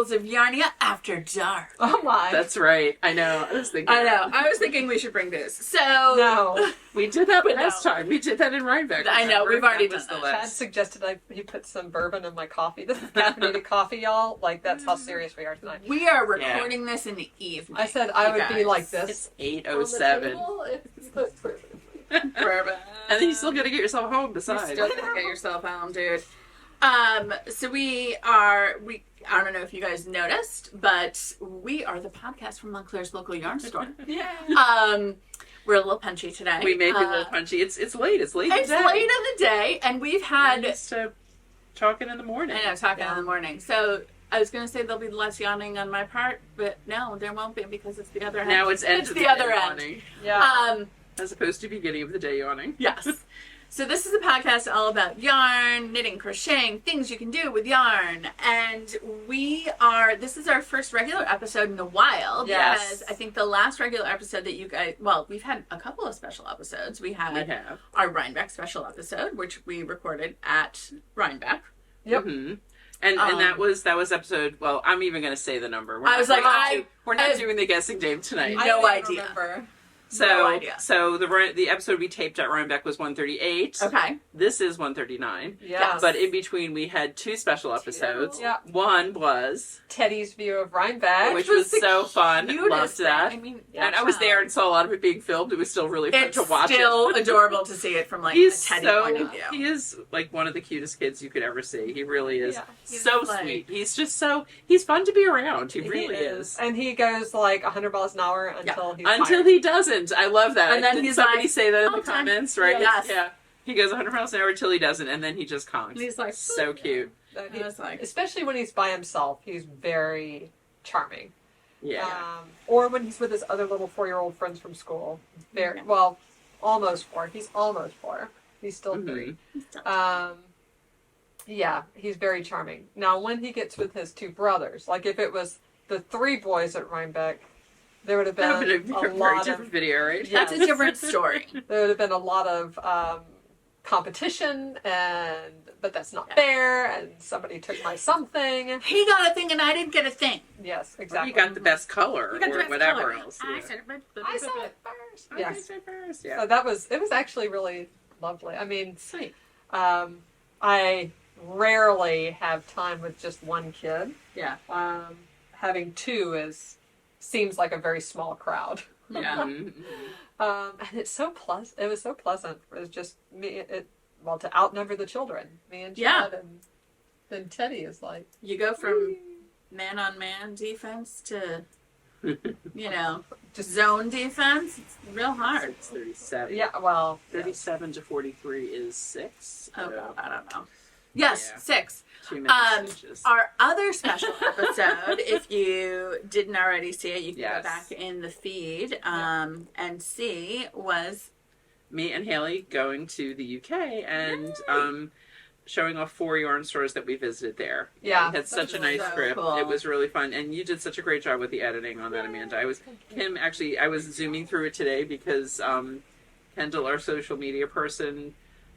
Chronicles of Yarnia After Dark. Oh my. That's right. I know. I was thinking we should bring this. So No. We did that last time. We did that in Rhinebeck. I know. We've already that done was that. Chad suggested he put some bourbon in my coffee. This is caffeinated coffee, y'all. Like, that's how serious we are tonight. We are recording this in the evening. I said I would be like It's this. 8:07. Bourbon. And then you still gotta get yourself home besides. You still gotta get yourself home, dude. So I don't know if you guys noticed, but we are the podcast from Montclair's local yarn store. Yeah. We're a little punchy today. We may be a little punchy. It's late. It's late in the day. It's late in the day, and we've had... We're used to talking in the morning. I know, talking in the morning. So I was going to say there'll be less yawning on my part, but no, there won't be because it's the other end. Now it's end It's of the the other day end. yawning. Yeah. As opposed to beginning of the day yawning. Yes. So this is a podcast all about yarn, knitting, crocheting, things you can do with yarn. And this is our first regular episode in a while. Yes. Because I think the last regular episode that you guys, well, we've had a couple of special episodes. We had our Rhinebeck special episode, which we recorded at Rhinebeck. Yep. Mm-hmm. And that was episode. Well, I'm even going to say the number. We're not doing the guessing game tonight. No idea. Remember. No idea. So the episode we taped at Rhinebeck was 138. Okay. This is 139. Yeah. But in between we had two special episodes. Yeah. One was Teddy's view of Rhinebeck. which was so fun. Cutest Loved that. thing. I mean, And I was there and saw a lot of it being filmed. It was still really fun to watch. It's still adorable to see it from like He's a Teddy so point of view. he is like one of the cutest kids you could ever see. He really is. Yeah. He's So like- sweet. He's just he's fun to be around. He really He is. And he goes like 100 miles an hour until he's Until fired. he doesn't. I love that. And then Did he's somebody like, say that in the "I'm done." comments, right? Yes. Yeah. He goes 100 miles an hour until he doesn't, and then he just conks. And he's like, so cute. That And it's like- especially when he's by himself, he's very charming. Yeah. Or when he's with his other little 4-year-old friends from school. Very Okay. well, almost 4. He's almost 4. He's still 3. Yeah, he's very charming. Now, when he gets with his 2 brothers, like if it was the 3 boys at Rhinebeck, there would have That would been have been a a very lot different of video, right? Yeah. That's a different story. there would have been a lot of competition, but that's not fair. And somebody took my something. He got a thing and I didn't get a thing. Yes, Or exactly. you got the best color, You got the or best whatever color. else. I Yeah. said it. I saw it first. I Yes. said first, So yeah. it was actually really lovely. I mean, Sweet. I rarely have time with just one kid. Yeah. Having 2 seems like a very small crowd. Yeah. Mhm. And it's so pleasant. It was so pleasant. It was just me. To outnumber the children, me and Chad, and then Teddy is like, You go from man on man defense to, just zone defense. It's real hard. It's 37. yeah, well, 37 to 43 is 6. Oh, God, I don't know. Yes, Yeah. 6. Too many stitches. Our other special episode, if you didn't already see it, you can go back in the feed and see, was Me and Haley going to the UK and showing off 4 yarn stores that we visited there. Yeah. We had such a nice so trip. cool. It was really fun. And you did such a great job with the editing on that, Amanda. I was zooming through it today because Kendall, our social media person,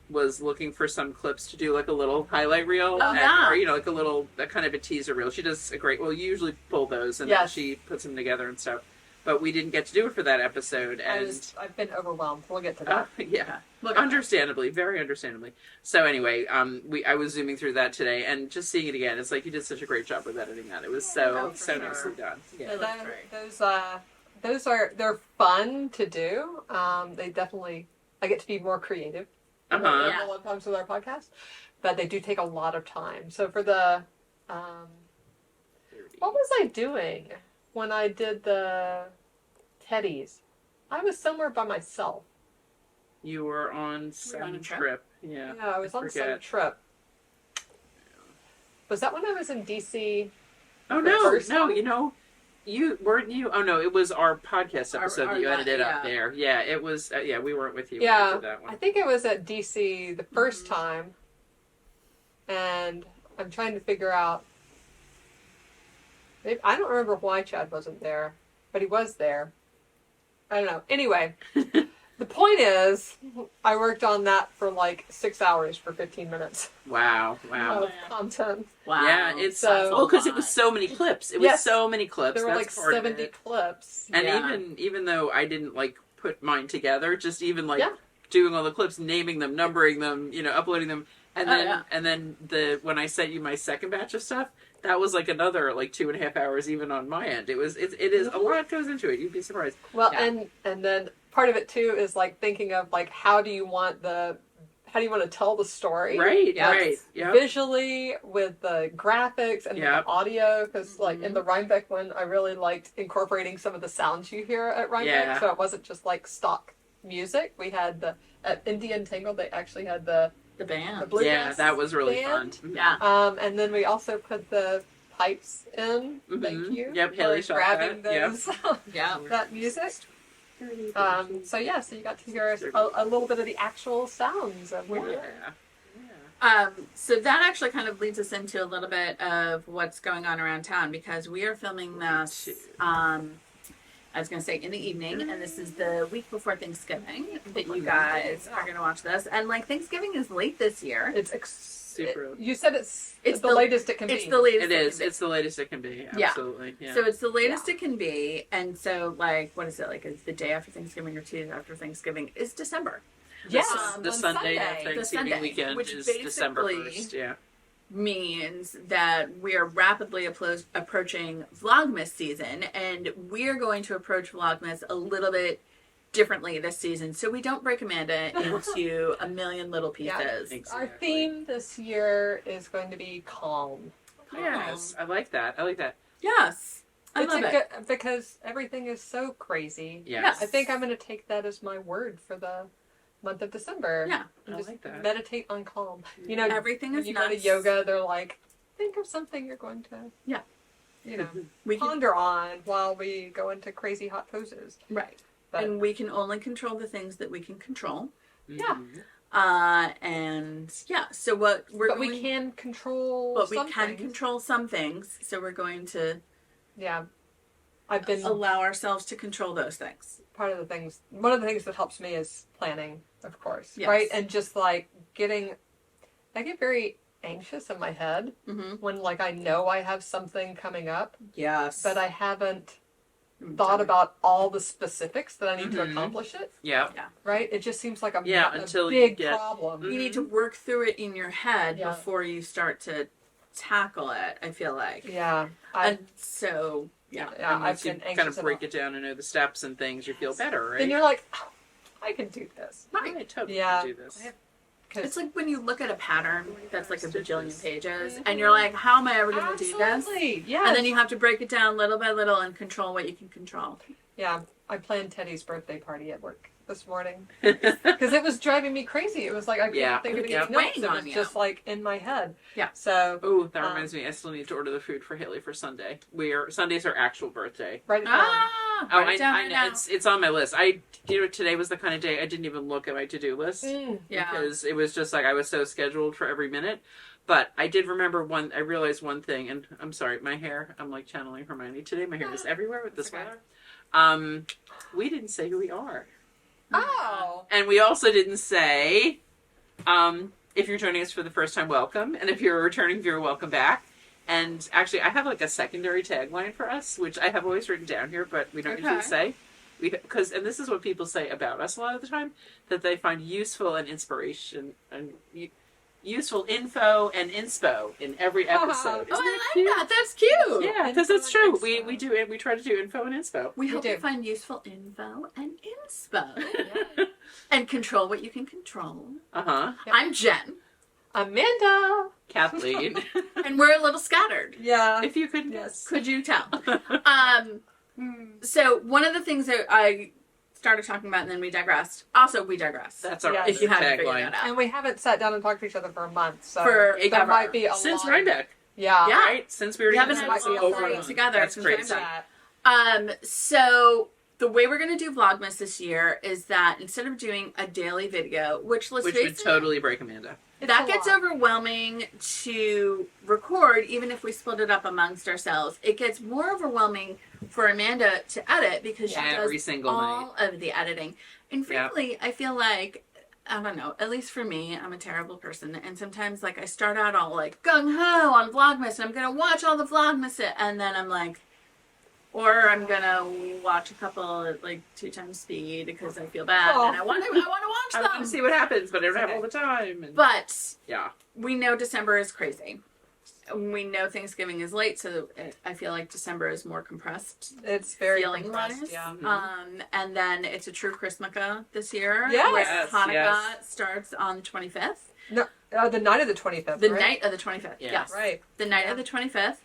was looking for some clips to do like a little highlight reel. Oh, yeah. Or, like a little, kind of a teaser reel. She does a great, you usually pull those and then she puts them together and stuff. But we didn't get to do it for that episode. And I've been overwhelmed. We'll get to that. yeah. Understandably, very understandably. So anyway, I was zooming through that today and just seeing it again. It's like you did such a great job with editing that. It was so sure. nicely done. Yeah. They're fun to do. They definitely, I get to be more creative. Uh-huh. A lot of times with our podcast, but they do take a lot of time. So for the, what was I doing when I did the Teddies? I was somewhere by myself. You were on some trip. Yeah. Yeah, I was on some trip. Was that when I was in DC? Oh no, you weren't you. Oh no, it was our podcast episode that you edited up there. Yeah, it was. We weren't with you. Yeah, when we did that one. I think it was at DC the first time, and I'm trying to figure out. I don't remember why Chad wasn't there, but he was there. I don't know. Anyway, the point is, I worked on that for like 6 hours for 15 minutes Wow. of content. Wow. Yeah, it's So- well because it was so many clips. It was Yes. so many clips. There were That's like part of 70 it. clips. And Yeah. even though I didn't like put mine together, just even like Yeah. doing all the clips, naming them, numbering them, uploading them, and Oh, then yeah. and then when I sent you my second batch of stuff, that was like another like 2.5 hours even on my end. It is a lot goes into it. You'd be surprised. Well, Yeah. and then part of it too is like thinking of like how do you want to tell the story? Right, Yes. right, yeah. Visually with the graphics and Yep. the audio, because like Mm-hmm. in the Rhinebeck one, I really liked incorporating some of the sounds you hear at Rhinebeck, Yeah. so it wasn't just like stock music. We had at Indian Tangle, they actually had the band. bluegrass Yeah, that was really band. fun. Yeah. And then we also put the pipes in. Thank Mhm. you. Yep, Haley for shot grabbing that. Yep. those Yeah. that music. So you got to hear a little bit of the actual sounds of Yeah. Yarnia. So that actually kind of leads us into a little bit of what's going on around town because we are filming this, I was going to say in the evening, and this is the week before Thanksgiving that you guys are going to watch this. And like Thanksgiving is late this year. It's Super. You said it's It's the the- latest it can It's be. the latest. It is. It's the latest it can be. Yeah. Absolutely. Yeah. So it's the latest it can be, and so like, what is it like? Is the day after Thanksgiving or 2 days after Thanksgiving is December? Yes, the on Sunday of Sunday. Thanksgiving Sunday, weekend which is December basically 1st. Yeah. Means that we are rapidly approaching Vlogmas season, and we're going to approach Vlogmas a little bit differently this season, so we don't break Amanda into a million little Yeah. pieces. Exactly. Our theme this year is going to be calm. Yes, I like that. I like that. Yes, I It's love a it. good, because everything is so crazy. Yes. I think I'm going to take that as my word for the month of December. Yeah, And I just like that. meditate on calm. You know, everything when is you go to nuts. yoga, they're like, think of something you're going to, Yeah. you know, We can, ponder on while we go into crazy hot poses. right, But and we can only control the things that we can control. Yeah. Mhm. And yeah, so what we're but going, we can control. but we some can things. control some things. So we're going to Yeah, I've been allow ourselves to control those things. part of the things. One of the things that helps me is planning, of course, Yes. right? And just like getting, I get very anxious in my head Mm-hmm. when like I know I have something coming up, Yes, but I haven't thought about all the specifics that I need to Mhm. accomplish it. Yeah. Right? It just seems like a, Yeah, a until you big get- problem. You need to work through it in your head Yeah. before you start to tackle it. I feel like, Yeah, and so yeah, yeah, And I've once you been anxious kind of break about- it down and know the steps and things, you feel better, right? Then you're like, oh, I can do this. right. I totally Yeah. can do this. It's like when you look at a pattern that's like a bajillion Stitches. pages, Mhm. and you're like, how am I ever going to do this? Absolutely, yes. And then you have to break it down little by little and control what you can control. Yeah, I planned Teddy's birthday party at work this morning because it was driving me crazy. It was like I couldn't Yeah, think of yeah. anything else. Weighing It on was you. just like in my head. Yeah. So Oh, that reminds me. I still need to order the food for Haley for Sunday. Sunday's her actual birthday. write it down. Ah, Oh, write it down I right know. now. It's on my list. Today was the kind of day I didn't even look at my to-do list Yeah. because it was just like I was so scheduled for every minute. But I did remember I realized one thing, and I'm sorry, my hair. I'm like channeling Hermione today. My hair is everywhere with this Okay. weather. We didn't say who we are. Oh. And we also didn't say, if you're joining us for the first time, welcome. And if you're a returning viewer, welcome back. And actually, I have like a secondary tagline for us, which I have always written down here, but we don't Okay. usually say. And this is what people say about us a lot of the time, that they find useful and inspiration and useful info and inspo in every episode. Oh, Isn't I that like that. That's cute. Yeah, because Info it's true. and We inspo. do it. We try to do info and inspo. We We hope do. you find useful info and inspo and control what you can control. Uh-huh. Yep. I'm Jen, Amanda. Kathleen. and we're a little scattered. Yeah. If you could Yes. Could you tell? So one of the things that I started talking about and then we digressed. Also, we digress. That's our Yeah. if you haven't figured tagline. that out. And we haven't sat down and talked to each other for a month, so For there ever. might be a Since lot. Rhinebeck, Yeah. Yeah. right? Since we were We haven't doing had this might be a all long three one. together. That's since crazy. Rhinebeck. So the way we're going to do Vlogmas this year is that instead of doing a daily video, which let's Which face would it, totally break Amanda. that It's a gets lot. overwhelming to record, even if we split it up amongst ourselves. It gets more overwhelming for Amanda to edit because she Every does single night. all of the editing. And frankly, I feel like I don't know. At least for me, I'm a terrible person, and sometimes like I start out all like gung ho on Vlogmas, and I'm gonna watch all the Vlogmas, and then I'm like, or I'm gonna watch a couple at like 2 times speed because I feel bad and I want to I watch want to them. see what happens, but I don't have all the time. And, But yeah. we know December is crazy. We know Thanksgiving is late, so I feel like December is more compressed. It's very Feeling compressed, wise. yeah. And then it's a true Christmaka this year. Yes. Where Yes, Hanukkah yes. starts on the 25th. No, the night of the 25th. The right? night of the 25th. Yes. Yes. Right. The night of the 25th.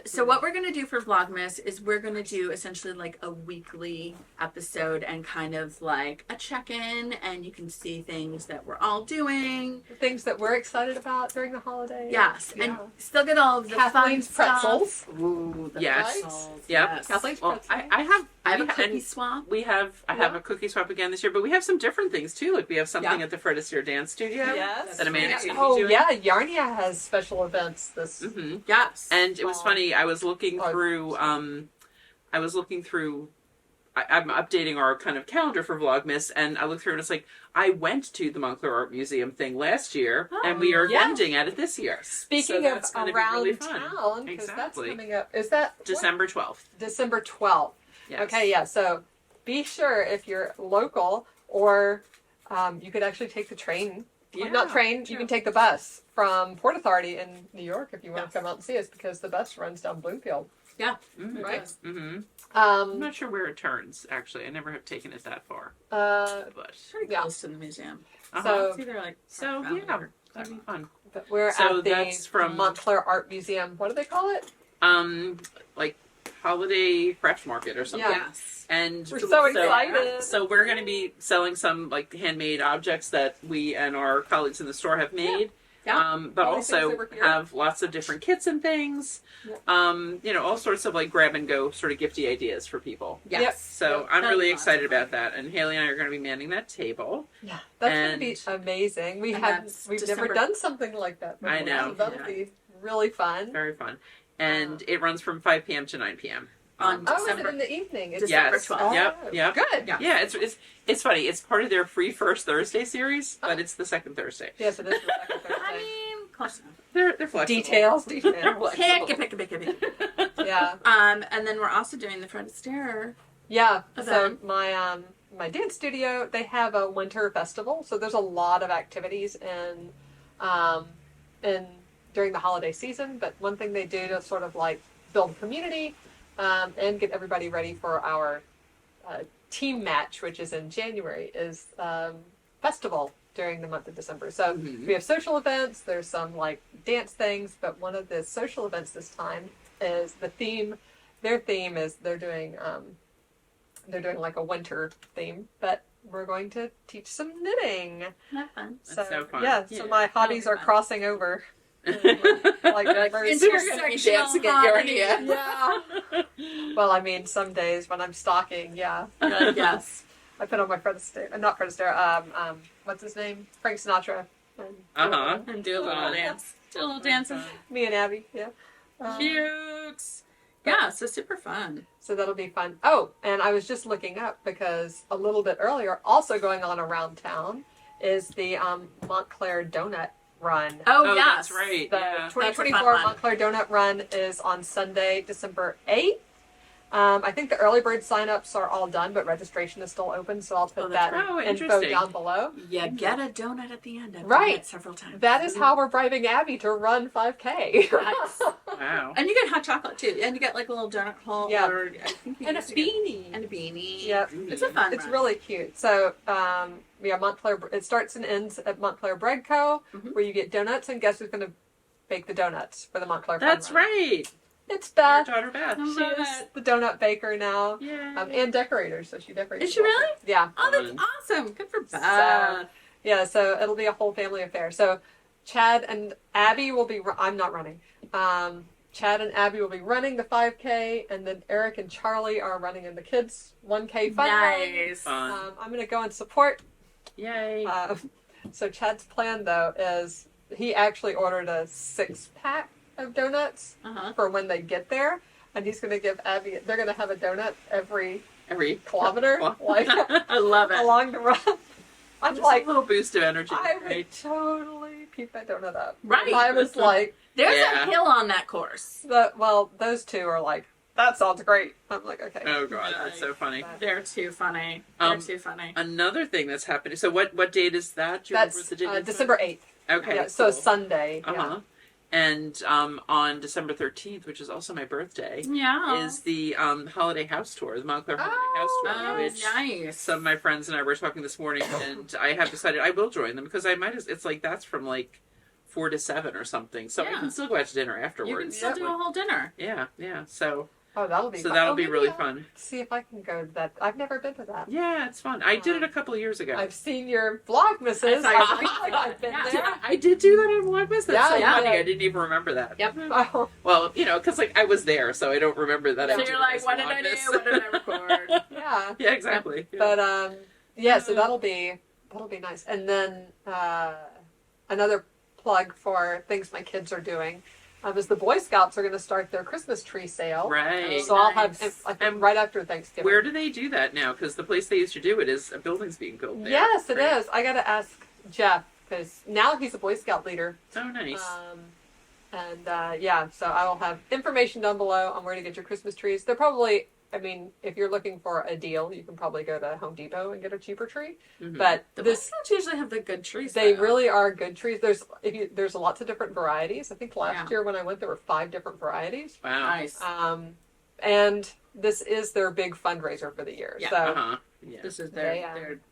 So what we're going to do for Vlogmas is we're going to do essentially like a weekly episode and kind of like a check-in, and you can see things that we're all doing. The things that we're excited about during the holidays. Yes. Yeah. And still get all of the Kathleen's fun pretzels. stuff. Ooh, the Yes. pretzels. Yep. Yes. Kathleen's Well, pretzels. I I have a we- cookie and swap. I have a cookie swap again this year, but we have some different things too. Like we have something Yeah. at the Fred Astaire Dance Studio. Yes. That Amanda's gonna be Oh doing. yeah, Yarnia has special events this. Mm-hmm. Yes. And it was funny. I was looking Oh, through. I'm updating our kind of calendar for Vlogmas, and I looked through and it's like I went to the Montclair Art Museum thing last year, and we are yeah. vending at it this year. Speaking So that's of gonna be around really fun. town, because Exactly. that's coming up. Is that what? December 12th. December 12th. Yes. Okay, yeah. So be sure if you're local, or you could actually take the train. Yeah, Not train. You can take the bus from Port Authority in New York if you want Yes. to come out and see us, because the bus runs down Bloomfield. Mm-hmm. Right. Mm-hmm. I'm Um, not sure where it turns. Actually, I never have taken it that far. But pretty yeah. close to the museum. So- It's either like So Park yeah, Valley or that'd be fun. but we're So at the that's from- Montclair Art Museum. What do they call it? Like holiday craft market or something. Yeah. Yes. And We're so excited. So we're going to be selling some like handmade objects that we and our colleagues in the store have made. Yeah. But All these things also that were here. have lots of different kits and things. Yeah. All sorts of like grab and go sort of gifty ideas for people. Yes. Yep. So Yep. I'm That'll really be excited awesome. about that. And Haley and I are going to be manning that table. Yeah, that's going to And- be amazing. And We've that's never December- done something like that before. I know. So that'll Yeah. be really fun. Very fun. And it runs from 5 p.m. to 9 p.m. On Oh, is it December- in the evening? It's December Yes. 12th. Yep. Good. Yeah. Yeah, it's funny. It's part of their free first Thursday series, but it's the second Thursday. Yes, it is. the second I Thursday. mean, close enough. They're flexible. Details. They're Details. flexible. Yeah. And then we're also doing the Fred Astaire. Yeah. So Event. my dance studio, they have a winter festival, so there's a lot of activities in during the holiday season. But one thing they do to sort of like build community and get everybody ready for our team match, which is in January, is festival during the month of December. So Mhm. we have social events. There's some like dance things, but one of the social events this time is the theme. Their theme is they're doing like a winter theme, but we're going to teach some knitting. Not fun. That's so fun. Yeah, Yeah, so my hobbies are fun. crossing over. Like very So we're soon. gonna be dancing at Yarnia. Yeah. Well, I mean, some days when I'm stalking, yeah. Yes. I put on my Fred Astaire, not Fred Astaire, what's his name? Frank Sinatra. Uh-huh. And do a little dance. Do a little dancing. Me and Abby, yeah. Cute. Yeah, so super fun. So that'll be fun. Oh, and I was just looking up because a little bit earlier, also going on around town, is the Montclair Donut Run. Oh, yes. That's right. The Yeah. 2024 one. Montclair Donut Run is on Sunday, December 8th. I think the early bird signups are all done, but registration is still open, so I'll put Oh, that's that right. Oh, info interesting. down below. You get a donut at the end. I've Right. done it several times. That is how we're bribing Abby to run 5K. Nice. Wow. And you get hot chocolate too. And you get like a little donut hole. Yeah. Or I think you And a used to get- beanie. And a beanie. Yep. It's a fun It's run. really cute. So, Montclair, it starts and ends at Montclair Bread Co., Mhm. where you get donuts, and guess who's going to bake the donuts for the Montclair Fun That's Run? right. It's Your Beth. daughter Beth. I She love is it. the donut baker now, Yeah. and decorator, so she decorates. Is she the really? office. Yeah. Oh, that's Fun. awesome. Good for So- Beth. Yeah, so it'll be a whole family affair. So Chad and Abby will be, I'm not running. Chad and Abby will be running the 5K, and then Eric and Charlie are running in the kids 1K fun run. Nice. Fun. I'm going to go and support. Yay. So Chad's plan, though, is he actually ordered a 6-pack of donuts Uh-huh. for when they get there, and he's going to give Abby, they're going to have a donut every Every kilometer, like I love it. along the run. I'm Just like, a little boost of energy. I would Right? totally keep that donut up. Right. I was like, There's Yeah. a hill on that course. those two are like, that sounds great. I'm like, okay. Oh god, that's so funny. They're too funny. They're Um, too funny. Another thing that's happening. So what date is that? Do you remember That's the date? December 8th. Okay. Yeah, so cool. Sunday. Uh huh. Yeah. And on December 13th, which is also my birthday, Yeah. is the holiday house tour, the Montclair holiday house tour, Oh, which nice. some of my friends and I were talking this morning, and I have decided I will join them because I might. It's like that's from like 4 to 7 or something, so I Yeah. can still go out to dinner You afterwards. can still do a whole dinner. Yeah, yeah. So That'll be fun. that'll be Maybe really I'll fun. See if I can go to that. I've never been to that. Yeah, it's fun. I did it a couple of years ago. I've seen your Vlogmases. I I saw- feel like I've been Yeah. there. I did do that on Vlogmas. That's Yeah, so yeah. funny. I didn't even remember that. Yep. Oh, Well, because like I was there, so I don't remember that. I So did you're it like, as what did I do? Vlogmas. What did I record? yeah. Yeah, exactly. Yeah. But yeah. So that'll be nice. And then another plug for things my kids are doing is the Boy Scouts are going to start their Christmas tree sale. Right. So I'll have Nice. I think And right after Thanksgiving. Where do they do that now? Because the place they used to do it is a building's being built there. Yes, it right? is. I got to ask Jeff because now he's a Boy Scout leader. Oh, nice. Yeah, so I will have information down below on where to get your Christmas trees. They're probably, I mean, if you're looking for a deal, you can probably go to Home Depot and get a cheaper tree. Mhm. But The Boy this, Scouts usually have the good trees. they though. really are good trees. There's lots of different varieties. I think last Yeah. year when I went, there were 5 different varieties. Wow. Nice. And this is their big fundraiser for the year. Yeah. So, Uh-huh. Yeah. This is They,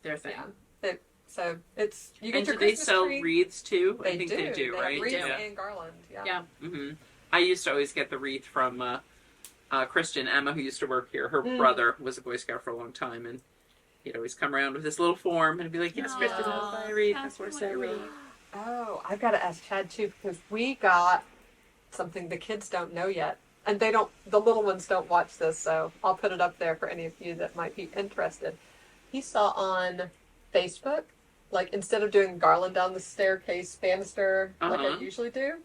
their thing. yeah. So it's you get And your do they Christmas sell tree. wreaths too? They I think do. they do, have right? wreaths Yeah. and garland. Yeah. Yeah. hmm I used to always get the wreath from Christian, Emma, who used to work here. Her brother was a Boy Scout for a long time, and he'd always come around with this little form and be like, "Yes, Kristen, I'll buy a wreath." That's what I say. Oh, I've got to ask Chad too because we got something the kids don't know yet, and they don't. The little ones don't watch this, so I'll put it up there for any of you that might be interested. He saw on Facebook, like instead of doing garland down the staircase banister like I Uh-huh. usually do,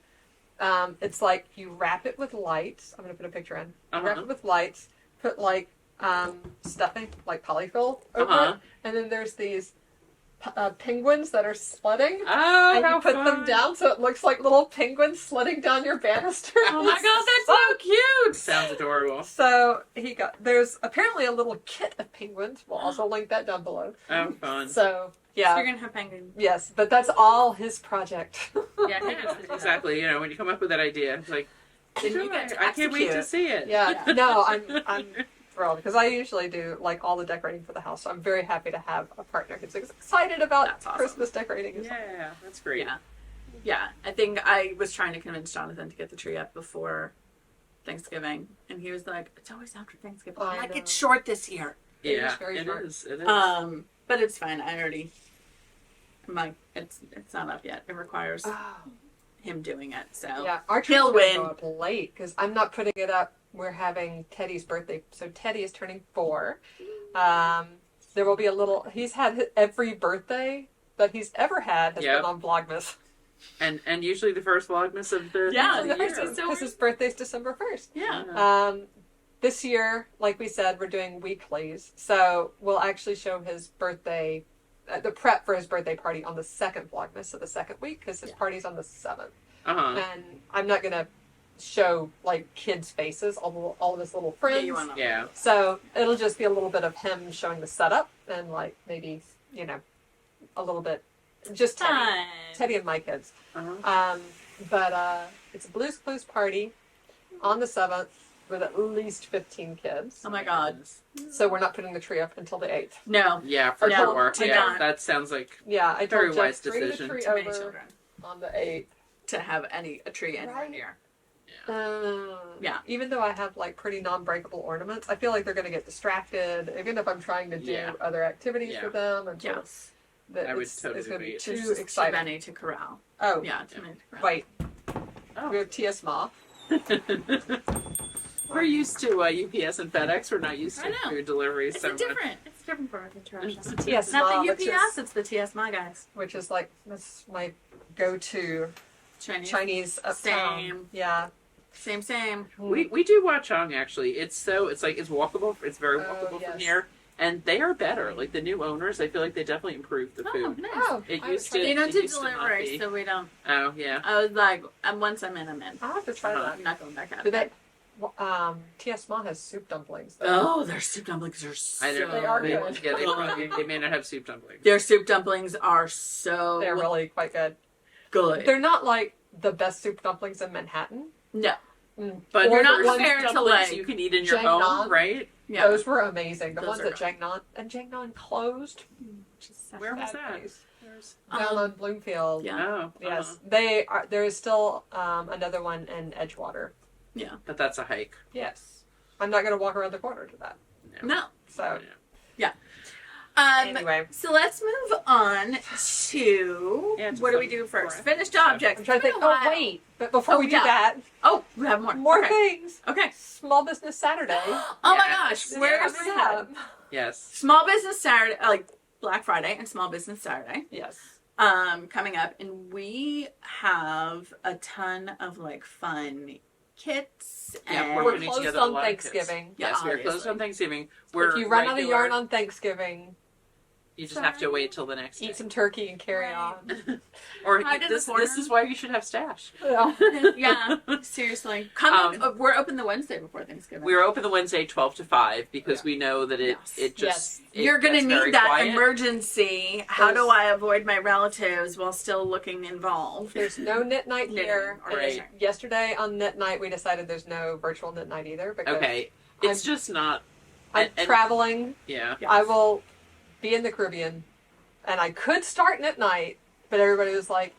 it's like you wrap it with lights. I'm gonna put a picture in. Wrap Uh-huh. it with lights. Put like stuffing, like polyfill over Uh-huh. it, and then there's these penguins that are sledding. Oh, And how you put them fun. down so it looks like little penguins sledding down your banister. Oh my god, that's so cute! Sounds adorable. So there's apparently a little kit of penguins. We'll also link that down below. Oh, fun. So So yeah, you're gonna have penguins. yes, but that's all his project. Yeah, Yeah, exactly. When you come up with that idea, it's like, Then you get to I can't wait to execute. see it. Yeah, no, I'm thrilled because I usually do like all the decorating for the house. So I'm very happy to have a partner who's excited about That's awesome. Christmas decorating. Yeah, that's great. Yeah. Yeah, I think I was trying to convince Jonathan to get the tree up before Thanksgiving, and he was like, "It's always after Thanksgiving." I'm I like, know. "It's short this year." It is Yeah, very it short. is. It is. But it's fine. I'm like, it's not up yet. It requires Oh. him doing it. So Yeah, our tree's He'll gonna win. go up late because I'm not putting it up. We're having Teddy's birthday, so Teddy is turning 4. There will be a little. He's had every birthday that he's ever had has Yep. been on Vlogmas. and usually the first Vlogmas of the Yeah, of the yours year. is so Because his birthday's December 1st. yeah. This year, like we said, we're doing weeklies, so we'll actually show his birthday, the prep for his birthday party on the second Vlogmas, so the second week, because his party's on the 7th. Uh-huh. And I'm not gonna show like kids' faces, all of his little friends. You wanna- Yeah. So it'll just be a little bit of him showing the setup and like maybe a little bit just Teddy and my kids. Uh-huh. But it's a Blues Clues party on the 7th with at least 15 kids. Oh my god. So we're not putting the tree up until the 8th. No. Yeah, for No, sure. do Yeah, not. that sounds like Yeah, I Very told Jeff wise bring the decision. tree Too many over children on the 8th. to have a tree anywhere Right. near. Yeah. Even though I have like pretty non-breakable ornaments, I feel like they're going to get distracted, even if I'm trying to do Yeah. other activities Yeah. with them. And Yes. I would it's totally going to be agree. too There's just exciting. too many to corral. Oh, Yeah, too many to corral. wait. Oh. We have TS Ma. We're used to UPS and FedEx. We're not used I to know. food deliveries It's so a much. different. It's different for It's us. a TS Not Ma, the which UPS. is, It's the TS my guys. which is like that's my go-to Chinese. Chinese uptown. Same. Yeah. Same. We do Watchung actually. It's walkable. It's very Oh, walkable from yes. here. and they are better. Like the new owners, I feel like they definitely improved the Oh, food. nice. Oh, It I used would to- They don't it do used to not delivery, be. so we don't. Oh yeah. I was like, once I'm in, I'm in. I'll have to try Uh-huh. I'm not going back out. that. Do they? T.S. Ma has soup dumplings. Oh, their soup dumplings are so I don't know. They are They, good. yeah, they may not have soup dumplings. Their soup dumplings are so They're really quite good. good. They're not like the best soup dumplings in Manhattan. No. But You're there's not ones compared to, dumplings like, you can eat in your Jiangnan. home, right? Yeah. Those were amazing. The Those ones are at Jiangnan closed. Where was Sad that? place. There's- Down on Bloomfield. Yeah. Oh, Yes, they are. There is still another one in Edgewater. but that's a hike. Yes, I'm not going to walk around the corner to that. No. So Yeah. anyway, So let's move on to Yeah, to what do we some do first? breath. Finished objects. I'm trying to think. It's been a Oh while. wait, but before Oh, we do yeah. that, Oh, we have more. more okay. things. Okay. Small Business Saturday. Oh my Yes. gosh, where's Coming my head? up. Yes. Small Business Saturday, like Black Friday and Small Business Saturday, Yes. coming up, and we have a ton of like fun kits. Yeah, and we're We're putting closed together a on lot of kits. Thanksgiving. Yes, we're obviously. closed on Thanksgiving. If We're you run out of regular- yarn on Thanksgiving, you just have to wait till the next day. eat some turkey and carry Right. on. Or Hide in the this corner. is why you should have stash. Yeah, seriously. We're open the Wednesday before Thanksgiving. We're open the Wednesday 12 to 5 because Yeah. we know that it Yes. it just it You're gonna gets very need that quiet. emergency. How do There's- I avoid my relatives while still looking involved? There's no knit night Knitting here. or And Right. yesterday on knit night, we decided there's no virtual knit night either because Okay, it's just not. I'm and- traveling. Yeah. Yes. I will be in the Caribbean, and I could start knit night, but everybody was like,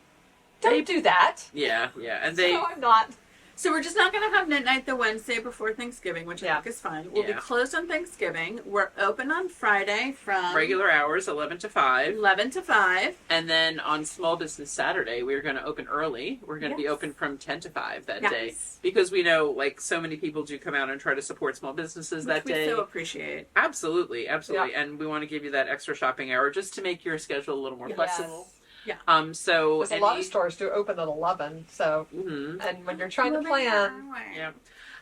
"Don't do that." Yeah, and they So I'm not. So we're just not going to have knit night the Wednesday before Thanksgiving, which I Yeah. think is fine. We'll be Yeah. closed on Thanksgiving. We're open on Friday from regular hours 11 to 5, 11 to 5. and then on Small Business Saturday we're going to open early. We're going to be Yes. open from 10 to 5 that Yes. day because we know like so many people do come out and try to support small businesses Which that we day. so appreciate. Absolutely, and we want to give you that extra shopping hour just to make your schedule a little more Yes. flexible. Yeah. So There's a lot of stores do open at 11. So, Mhm. and when you're trying to Moving plan, our way. Yeah.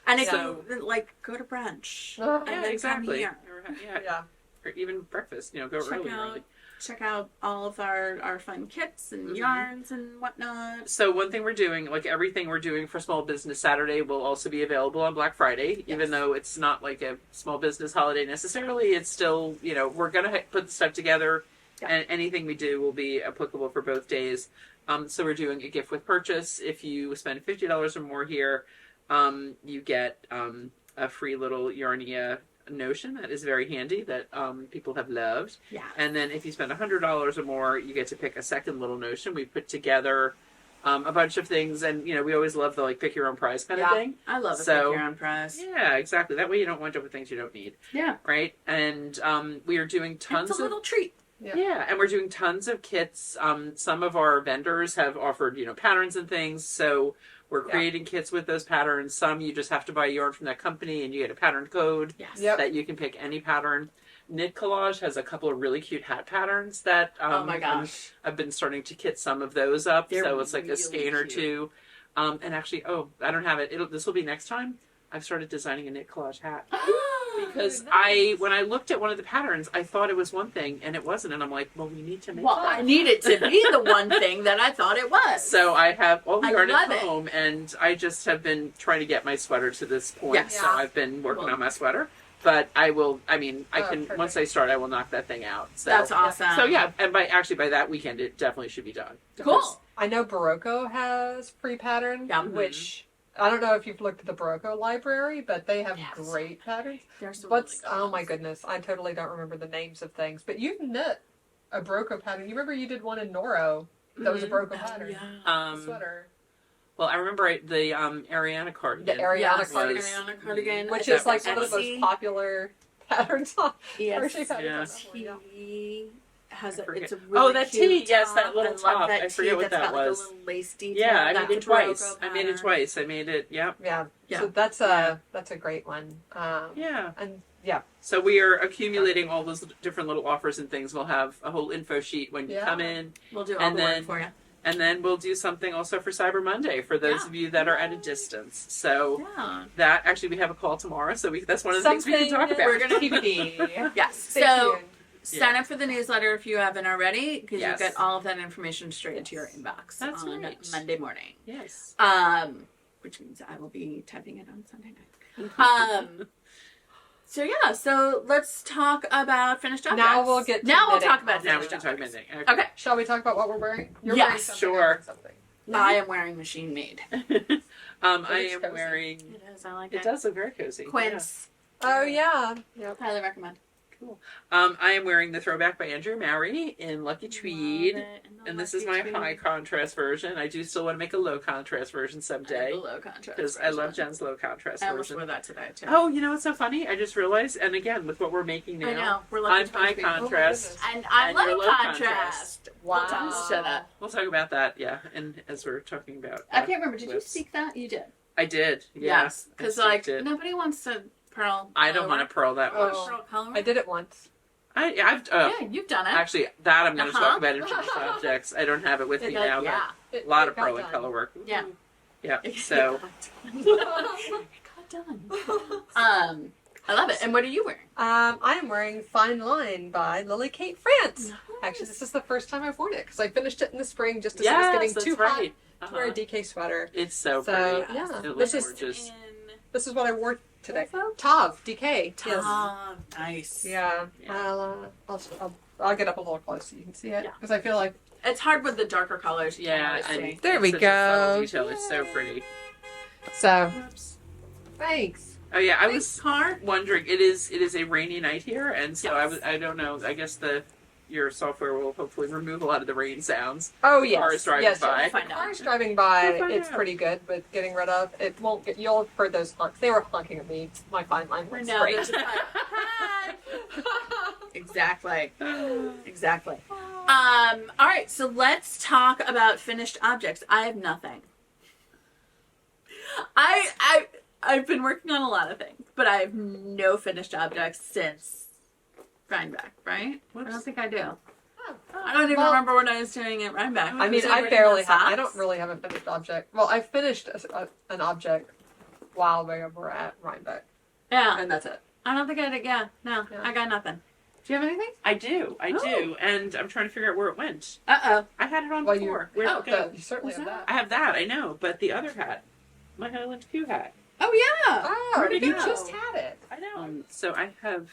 And if So- you like go to brunch, uh, and Yeah, then exactly. come here. Yeah. yeah, Or even breakfast. Go Check early. out early. check out all of our fun kits and Mhm. yarns and whatnot. So one thing we're doing, like everything we're doing for Small Business Saturday, will also be available on Black Friday. Yes. Even though it's not like a small business holiday necessarily, it's still we're gonna put the stuff together, Yeah. and anything we do will be applicable for both days. So we're doing a gift with purchase. If you spend $50 or more here, you get a free little Yarnia notion that is very handy that people have loved. Yeah. And then if you spend $100 or more, you get to pick a second little notion. We put together a bunch of things, and we always love the like pick your own prize kind of Yeah. thing. I love it. So- Pick your own prize. Yeah, exactly. That way you don't wind up with things you don't need, Yeah. right? And we are doing tons It's a of little treat. yeah, and we're doing tons of kits. Some of our vendors have offered patterns and things, so we're creating kits with those patterns. Some you just have to buy yarn from that company, and you get a pattern code Yes. Yep. that you can pick any pattern. Knit Collage has a couple of really cute hat patterns that Oh my gosh. I've been starting to kit some of those up. They're So it's like really a skein or cute. two. And actually, I don't have it. This will be next time. I've started designing a Knit Collage hat because when I looked at one of the patterns, I thought it was one thing and it wasn't, and I'm like, well, we need to make. Well, I need it to be the one thing that I thought it was. So I have all the I yarn love at it. home, and I just have been trying to get my sweater to this point. Yes. So Yeah. I've been working Well- on my sweater, but I will. I mean, I Oh, can perfect. once I start, I will knock that thing out. So That's awesome. So yeah, and by that weekend, it definitely should be done. Cool. I know Barocco has free pattern, Yeah. which I don't know if you've looked at the Barocco library, but they have Yes. great patterns. There's some What's really good oh my ones. goodness, I totally don't remember the names of things, but you've knit a Barocco pattern. You remember you did one in Noro that was a Barocco Oh, pattern. yeah. Sweater. Well, I remember the Ariana cardigan. The Ariana Yes, cardigan. Ariana cardigan. Which That is like was one of the most Etsy. popular patterns on Yes. crochet patterns. Yeah. on that one, yeah. He has I forget. it's a really Oh, that cute tee, yes, top. that little I love top. that I forget tee what that's that got, like, was. a little lace detail. Yeah, I That's made it a twice. Barocco I made it pattern. twice. I made it. Yep. Yeah. Yeah. So that's a great one. Yeah. And yeah. So we are accumulating all those different little offers and things. We'll have a whole info sheet when you Yeah. come in. We'll do all And the then- work for you. And then we'll do something also for Cyber Monday for those of you that are at a distance. So that actually we have a call tomorrow, so that's one of the things we can talk about. We're going to TBD. Yes. Stay So tuned. sign up for the newsletter if you haven't already, because Yes. you get all of that information straight into your inbox That's on right. Monday morning. Yes. Which means I will be typing it on Sunday night. So let's talk about finished objects. Now we'll get to Now we'll knitting. talk about Now we finished can talk objects. about it. Okay. Shall we talk about what we're wearing? You're Yes, wearing something. sure. I'm wearing something. I am wearing machine made. I It's am cozy. wearing. It is. I like It it. does look very cozy. Quince. Oh, yeah. Yep. Highly recommend. Cool. I am wearing the throwback by Andrew Mary in Lucky Tweed. Love it. And this is my high contrast version. I do still want to make a low contrast version someday. Low contrast. Because I love Jen's low contrast I almost version. wore that today too. Oh, you know what's so funny? I just realized, and again, with what we're making now, I know. We're I'm lucky high to be- contrast. And I'm and you're low low contrast. Wow. We'll talk to that. We'll talk about that, yeah, and as we're talking about I can't remember. Did you lips. speak that? You did. I did, yeah. Yes. I Because like speaked it. nobody wants to pearl. I don't want to pearl that much. Oh. Pearl color. I did it once. I've Yeah, you've done it. actually, that I'm going to Uh-huh. talk about in finished objects. I don't have it with me Like, now, yeah. but a lot of It got pearl and done. color work. Yeah. Yeah, It so got done. I love it. And what are you wearing? I am wearing Fine Line by Lily Kate France. Nice. Actually, this is the first time I've worn it because I finished it in the spring just as it yes, was getting that's too right. hot to wear a DK sweater. It's so So, pretty. yeah. It This looks is gorgeous. This is what I wore today. Also? Tav, DK. Yes. Nice. Yeah. Yeah. I'll get up a little close so you can see it Yeah. because I feel like It's hard with the darker colors. Yeah, and and There it's we such a subtle go. detail. It's so pretty. so. Oops. Thanks. Oh yeah, I Thanks, was car. wondering. It is a rainy night here, and so Yes. I don't know. I guess your software will hopefully remove a lot of the rain sounds. Oh yes. Cars driving yes, by. Yes. Find out. Cars driving by, We'll find it's out. pretty good with getting rid of. It won't get. You'll have heard those honks. They were honking at me. My Fine Line was No, great. there's a Hi. Exactly. Exactly. All right, so let's talk about finished objects. I have nothing. I've been working on a lot of things, but I have no finished objects since Rhinebeck, right? I don't think I do. I don't even Well, remember what I was doing at Rhinebeck. I mean, Was it I written barely on have. I socks? don't really have a finished object. Well, I finished an object while we were at Rhinebeck, Yeah, and that's it. I don't think I did. Yeah, no, Yeah. I got nothing. Do you have anything? I do, Oh. and I'm trying to figure out where it went. Uh-oh. I had it on Well, before. Where'd oh, it go? you certainly What's have I that. have that, I know, but the other hat, my Highland Q hat. Oh, yeah. Oh, Where'd it you go? just had it. I know. So I have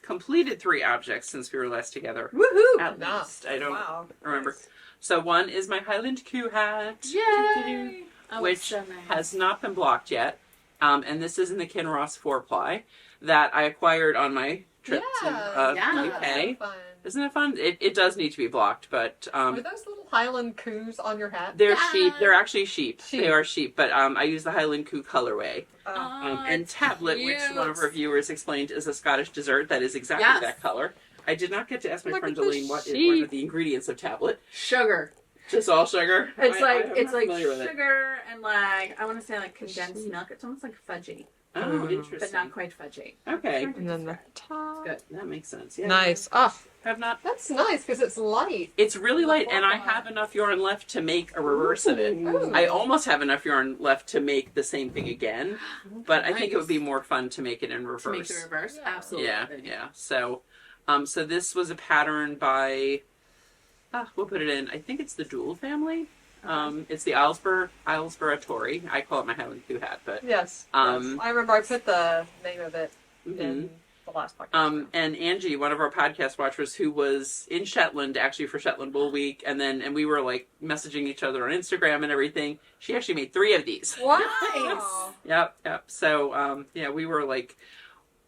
completed 3 objects since we were last together. Woohoo. At No. least. I don't Wow. remember. Nice. So one is my Highland Q hat. Yay. Oh, Which it's so nice. has not been blocked yet. And this is in the Kinross 4-ply that I acquired on my trip to Yeah. the UK. So fun. Isn't it fun? It does need to be blocked, but Were those little Highland coos on your hat? they're Yeah. sheep. They're actually sheep. Sheep. They are sheep, but I use the Highland Coo colorway. Oh. And tablet, which one of our viewers explained is a Scottish dessert that is exactly Yes. that color. I did not get to ask my Look friend at the Deline what sheep. are the ingredients of tablet. Sugar. Just all sugar. It's I'm like not familiar with it. sugar and like I want to say like condensed milk. It's almost like fudgy, Oh, but interesting. not quite fudgy. Okay, And then the top. Good. that makes sense. Yeah. Nice. Oh, Have not. that's nice because it's light. It's really light, and I Wow. have enough yarn left to make a reverse of it. Ooh. I almost have enough yarn left to make the same thing again, but I think it would be more fun to make it in reverse. To make the reverse, Yeah. absolutely. Yeah. So, so this was a pattern by, we'll put it in. I think it's the Dual family. It's the Islesborough Tory. I call it my Highland Coo hat, but Yes. Um, yes. I remember I put the name of it mhm. in the last podcast. And Angie, one of our podcast watchers, who was in Shetland actually for Shetland Wool Week, and we were like messaging each other on Instagram and everything. She actually made 3 of these. Wow. Yep. So, we were like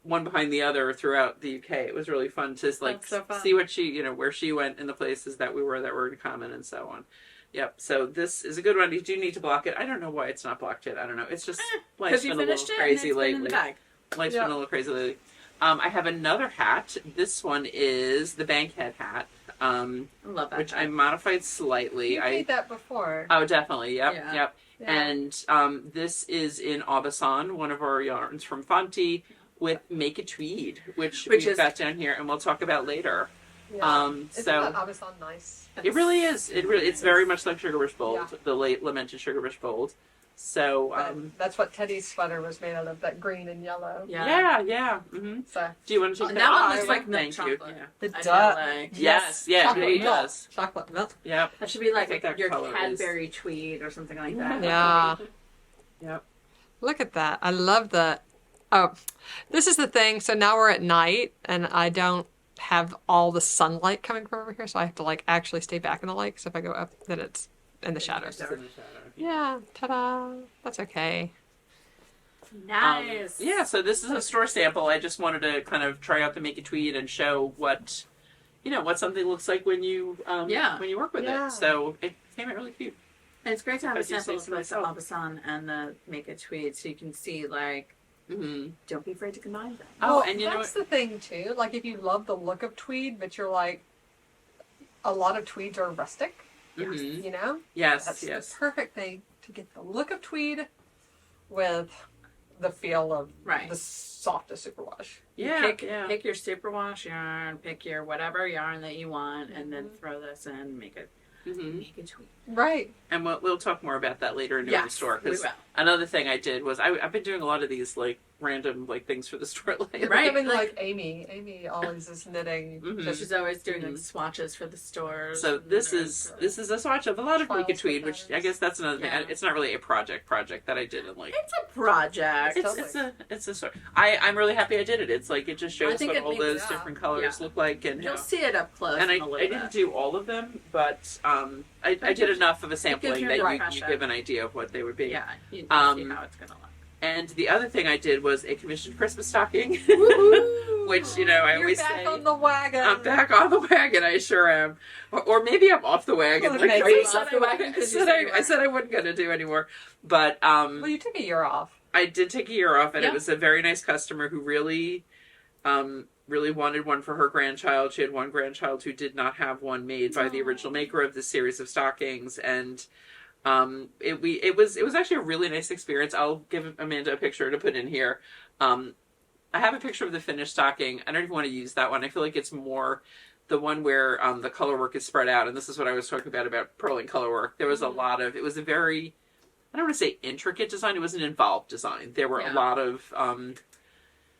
one behind the other throughout the UK. It was really fun to like That's so fun. see what she, where she went in the places that we were that were in common and so on. Yep. So this is a good one. You do need to block it. I don't know why it's not blocked yet. I don't know. It's just life's Because you been a little finished it crazy and it's been in lately. the bag. Life's Yeah. been a little crazy lately. I have another hat. This one is the Bankhead hat, I love that. which I modified slightly. You made that before. Oh, definitely. Yep. Yeah. Yep. Yeah. And this is in Aubusson, one of our yarns from Bonty, with Make a Tweed, which Which we've is- got down here, and we'll talk about later. Yeah. Isn't So that Avison nice? it really is. It's very much like Sugarbush Bold, Yeah. the late lamented Sugarbush Bold. So That's what Teddy's sweater was made out of, that green and yellow. yeah. Mm-hmm. So Do you want to take And that? that one off? looks like milk Thank chocolate. you. it I does. feel like Yes, yeah, Chocolate it really milk. does. Chocolate milk. Yep. that should be like That's what that your color is. Cadbury tweed or something like that. Yeah. Yep. Look at that. I love that. Oh, this is the thing. So now we're at night and I don't have all the sunlight coming from over here. So I have to like actually stay back in the light. Because if I go up, then it's in the shadows. It's in the shadow. Yeah. Ta-da. That's okay. Nice. Yeah, so this is a store sample. I just wanted to kind of try out the Make a Tweed and show what, what something looks like when you when you work with Yeah. it. So it came out really cute. And it's great to have I a do say sample so of both the myself. Avison and the Make a Tweed so you can see, like, Mm-hmm. don't be afraid to combine them. Oh, Well, and you know that's what? the thing too. Like if you love the look of tweed, but you're like, a lot of tweeds are rustic. Mhm. You know, Yes, that's yes. the perfect thing to get the look of tweed with the feel of Right. the softest superwash. Yeah, Pick your superwash yarn, pick your whatever yarn that you want, and then throw this in, make a tweed. Right. And we'll talk more about that later in the store. we Because will. another thing I did was I've been doing a lot of these like random like things for the store lately. Right. Even like- like Amy. Amy always is knitting. Mhm. So she's always doing like swatches for the stores. So and this they're is for- this is a swatch of a lot of Trials Make a Tweed, with which I patterns. guess that's another Yeah. thing. It's not really a project that I did in like. It's a project. It's a sort. I'm really happy I did it. It's like it just shows think what it all makes- those different colors yeah. look like, and You'll see it up close. and I in a little didn't bit. do all of them, but I did enough of a sampling you that an you impression. give an idea of what they would be. Yeah, you see how it's gonna look. And the other thing I did was a commissioned Christmas stocking, Woohoo! which I You're always back say. on the wagon. I'm back on the wagon. I sure am, or maybe I'm off the wagon. Well, Like maybe I it's said, off the wagon 'cause you said you I said I wasn't going to do anymore, but Well, you took a year off. I did take a year off, and Yeah. it was a very nice customer who really, really wanted one for her grandchild. She had one grandchild who did not have one made by the original maker of this series of stockings, and it was actually a really nice experience. I'll give Amanda a picture to put in here. I have a picture of the finished stocking. I don't even want to use that one. I feel like it's more the one where the color work is spread out, and this is what I was talking about purling color work. There was a lot of, it was a very, I don't want to say intricate design, it was an involved design. There were a lot of,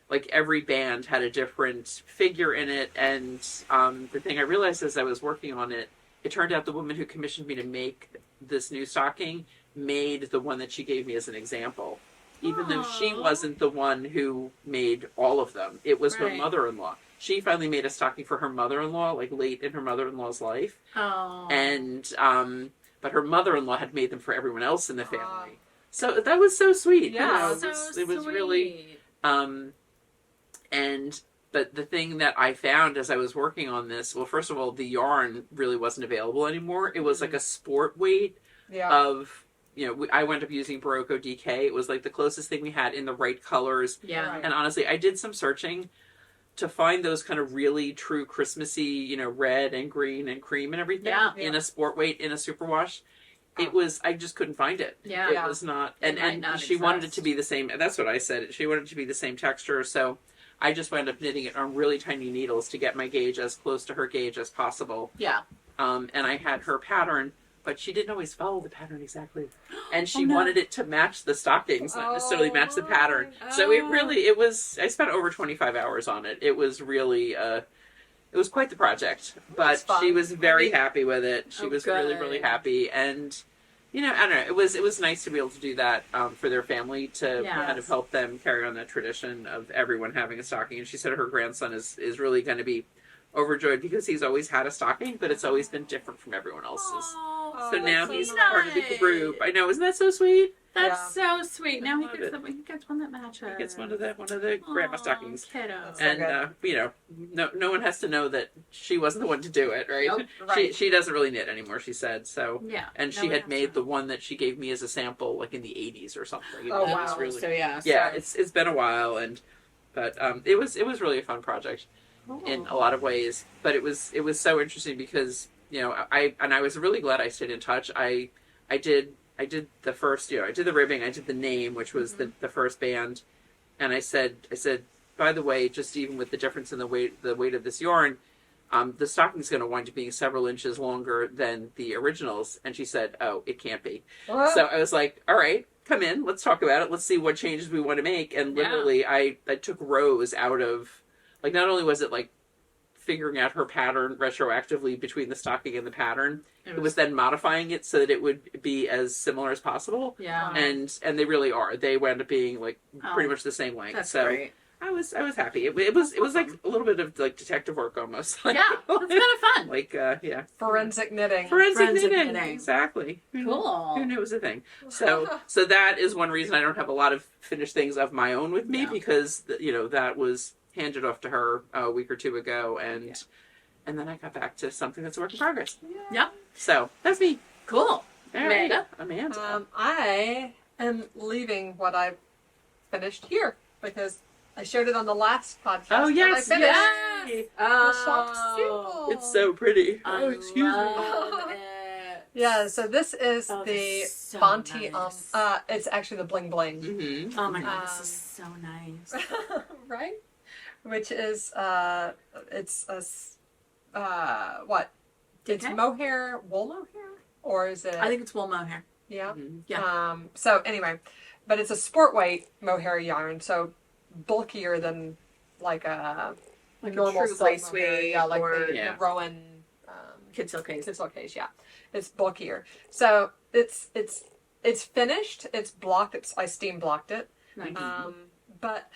like every band had a different figure in it, and the thing I realized as I was working on it, it turned out the woman who commissioned me to make this new stocking made the one that she gave me as an example. Even though she wasn't the one who made all of them. It was her Right. mother-in-law. She finally made a stocking for her mother-in-law, like late in her mother-in-law's life. Oh. And, but her mother-in-law had made them for everyone else in the family. So that was so sweet. Yeah. It was really, and but the thing that I found as I was working on this, well, first of all, the yarn really wasn't available anymore. It was like a sport weight Yeah. of, I wound up using Barocco DK. It was like the closest thing we had in the right colors. Yeah. Right. And honestly, I did some searching to find those kind of really true Christmassy, red and green and cream and everything Yeah. in a sport weight, in a superwash. It was, I just couldn't find it. Yeah. It was not, It might and not she wanted it exist. to be the same. That's what I said. She wanted it to be the same texture. So I just wound up knitting it on really tiny needles to get my gauge as close to her gauge as possible. Yeah. And I had her pattern, but she didn't always follow the pattern exactly. And she Oh, no. wanted it to match the stockings, not necessarily match the pattern. my. So it was, I spent over 25 hours on it. It was really, it was quite the project, but That's fun. she was very I mean- happy with it. She Oh, was really, good. really happy. And, I don't know, it was nice to be able to do that for their family, to Yes. kind of help them carry on that tradition of everyone having a stocking. And she said her grandson is really going to be overjoyed because he's always had a stocking, but it's always been different from everyone else's. Oh, So now that's he's so part of the nice. group. I know, isn't that so sweet? That's so sweet. Now he love gets, it. he gets one that matches. He gets one of the grandma Aw, stockings. Kiddo. So And good. no one has to know that she wasn't the one to do it, right? Nope, right. She doesn't really knit anymore, she said. So Yeah. and she had made the one that she gave me as a sample like in the 80s or something. Oh, It wow. was really, So yeah. yeah, so- it's been a while, but it was really a fun project in a lot of ways. But it was so interesting because I was really glad I stayed in touch. I did the first, I did the ribbing, I did the name, which was the first band, and I said, by the way, just even with the difference in the weight of this yarn, the stocking's going to wind up being several inches longer than the originals. And she said, oh, it can't be. What? So I was like, all right, come in, let's talk about it. Let's see what changes we want to make. And literally, I took rows out of, like, not only was it like figuring out her pattern retroactively between the stocking and the pattern, it was then modifying it so that it would be as similar as possible. Yeah. And they really are. They wound up being like pretty much the same length. That's so great. I was happy. It was like a little bit of like detective work almost. Like, Yeah, that's kind of fun. like yeah. Forensic knitting. Forensic knitting. knitting. Exactly. Cool. Who knew it was a thing? So that is one reason I don't have a lot of finished things of my own with me, Yeah. because that was handed off to her a week or two ago, and then I got back to something that's a work in progress. Yeah. So that's me. Cool. All right. Amanda? Amanda. I am leaving what I've finished here because I showed it on the last podcast. Oh, that yes, I finished. Yes. The soft Oh. seal. It's so pretty. I Oh, excuse me. love it. Yeah, so this is Oh, the this is so Bonty. nice. It's actually the bling bling, Mm-hmm. Oh my god, this is so nice. right? Which is it's what? It's Okay. mohair, wool mohair, or is it? I think it's wool mohair. yeah. Mm-hmm. Yeah. So anyway, but it's a sport weight mohair yarn, so bulkier than like a Like a normal true silk lace mohair. weight Yeah, like or- the Yeah. Rowan Kid silk case. Kissa case. Yeah, it's bulkier. So it's finished. It's blocked. I steam blocked it. Nice. But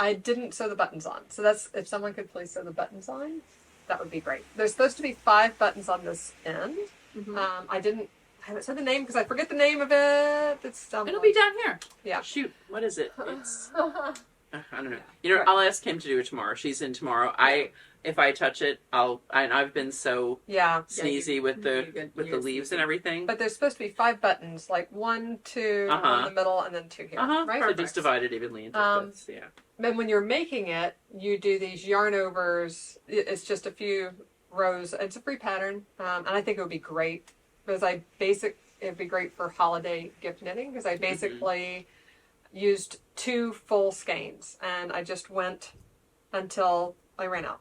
I didn't sew the buttons on. So that's, if someone could please sew the buttons on, that would be great. There's supposed to be 5 buttons on this end. Mhm. I haven't said the name because I forget the name of it. It's It'll be down here. yeah. Shoot, what is it? It's I don't know. Yeah. You know, Right. I'll ask Kim to do it tomorrow. She's in tomorrow. If I touch it, I've been so Yeah. sneezy with you're the good. with You're the leaves sneaky. and everything. But there's supposed to be 5 buttons, like 1, 2 in the middle, and then 2 here. Right? So just divided evenly into bits. Yeah. And when you're making it, you do these yarn overs. It's just a few rows. It's a free pattern, and I think it would be great because it'd be great for holiday gift knitting because I basically used 2 full skeins, and I just went until I ran out.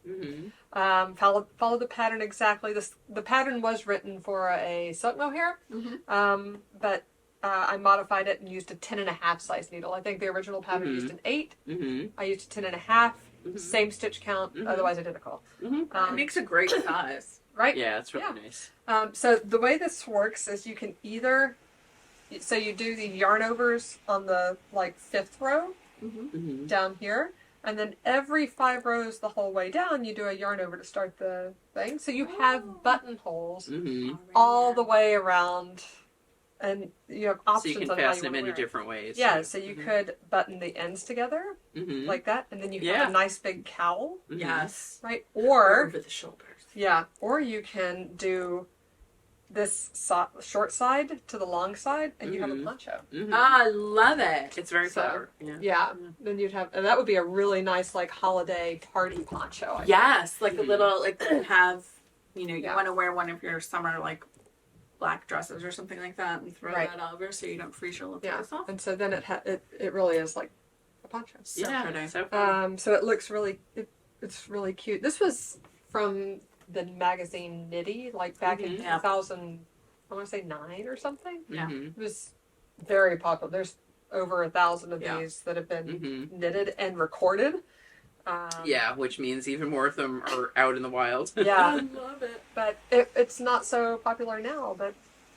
Mm-hmm. Followed the pattern exactly. The pattern was written for a silk mohair, but I modified it and used a 10.5 size needle. I think the original pattern used an 8. Mm-hmm. I used a 10.5. Same stitch count, otherwise identical. It makes a great size. Right? Yeah, it's really nice. So the way this works is you can either, so you do the yarn overs on the like 5th row Mm-hmm. down here, and then every 5 rows the whole way down you do a yarn over to start the thing. So you have buttonholes Mm-hmm. all the way around, and you have So options you can on how fasten you it want to many wear it. different ways. Yeah, so you could button the ends together Mm-hmm. like that, and then you Yeah. have a nice big cowl, Yes. right? Or Over the shoulders. yeah, or you can do this short side to the long side, and you have a poncho. Mm-hmm. I love it. It's very So, clever. Yeah. Yeah, then you'd have, and that would be a really nice like holiday party poncho. I think. Yes, like a little, like have, you Yeah. want to wear one of your summer like black dresses or something like that, and throw Right. that over so you don't freeze your little Yeah, face off. and so then it really is like a poncho. So Yeah, pretty. so fun. So it looks really, it's really cute. This was from the magazine Nitty, like back in Yeah. 2000, I want to say 9 or something. Yeah. Mhm. It was very popular. There's over 1,000 of Yeah. these that have been Mhm. knitted and recorded. Yeah, which means even more of them are out in the wild. Yeah, love it. but it's not so popular now. But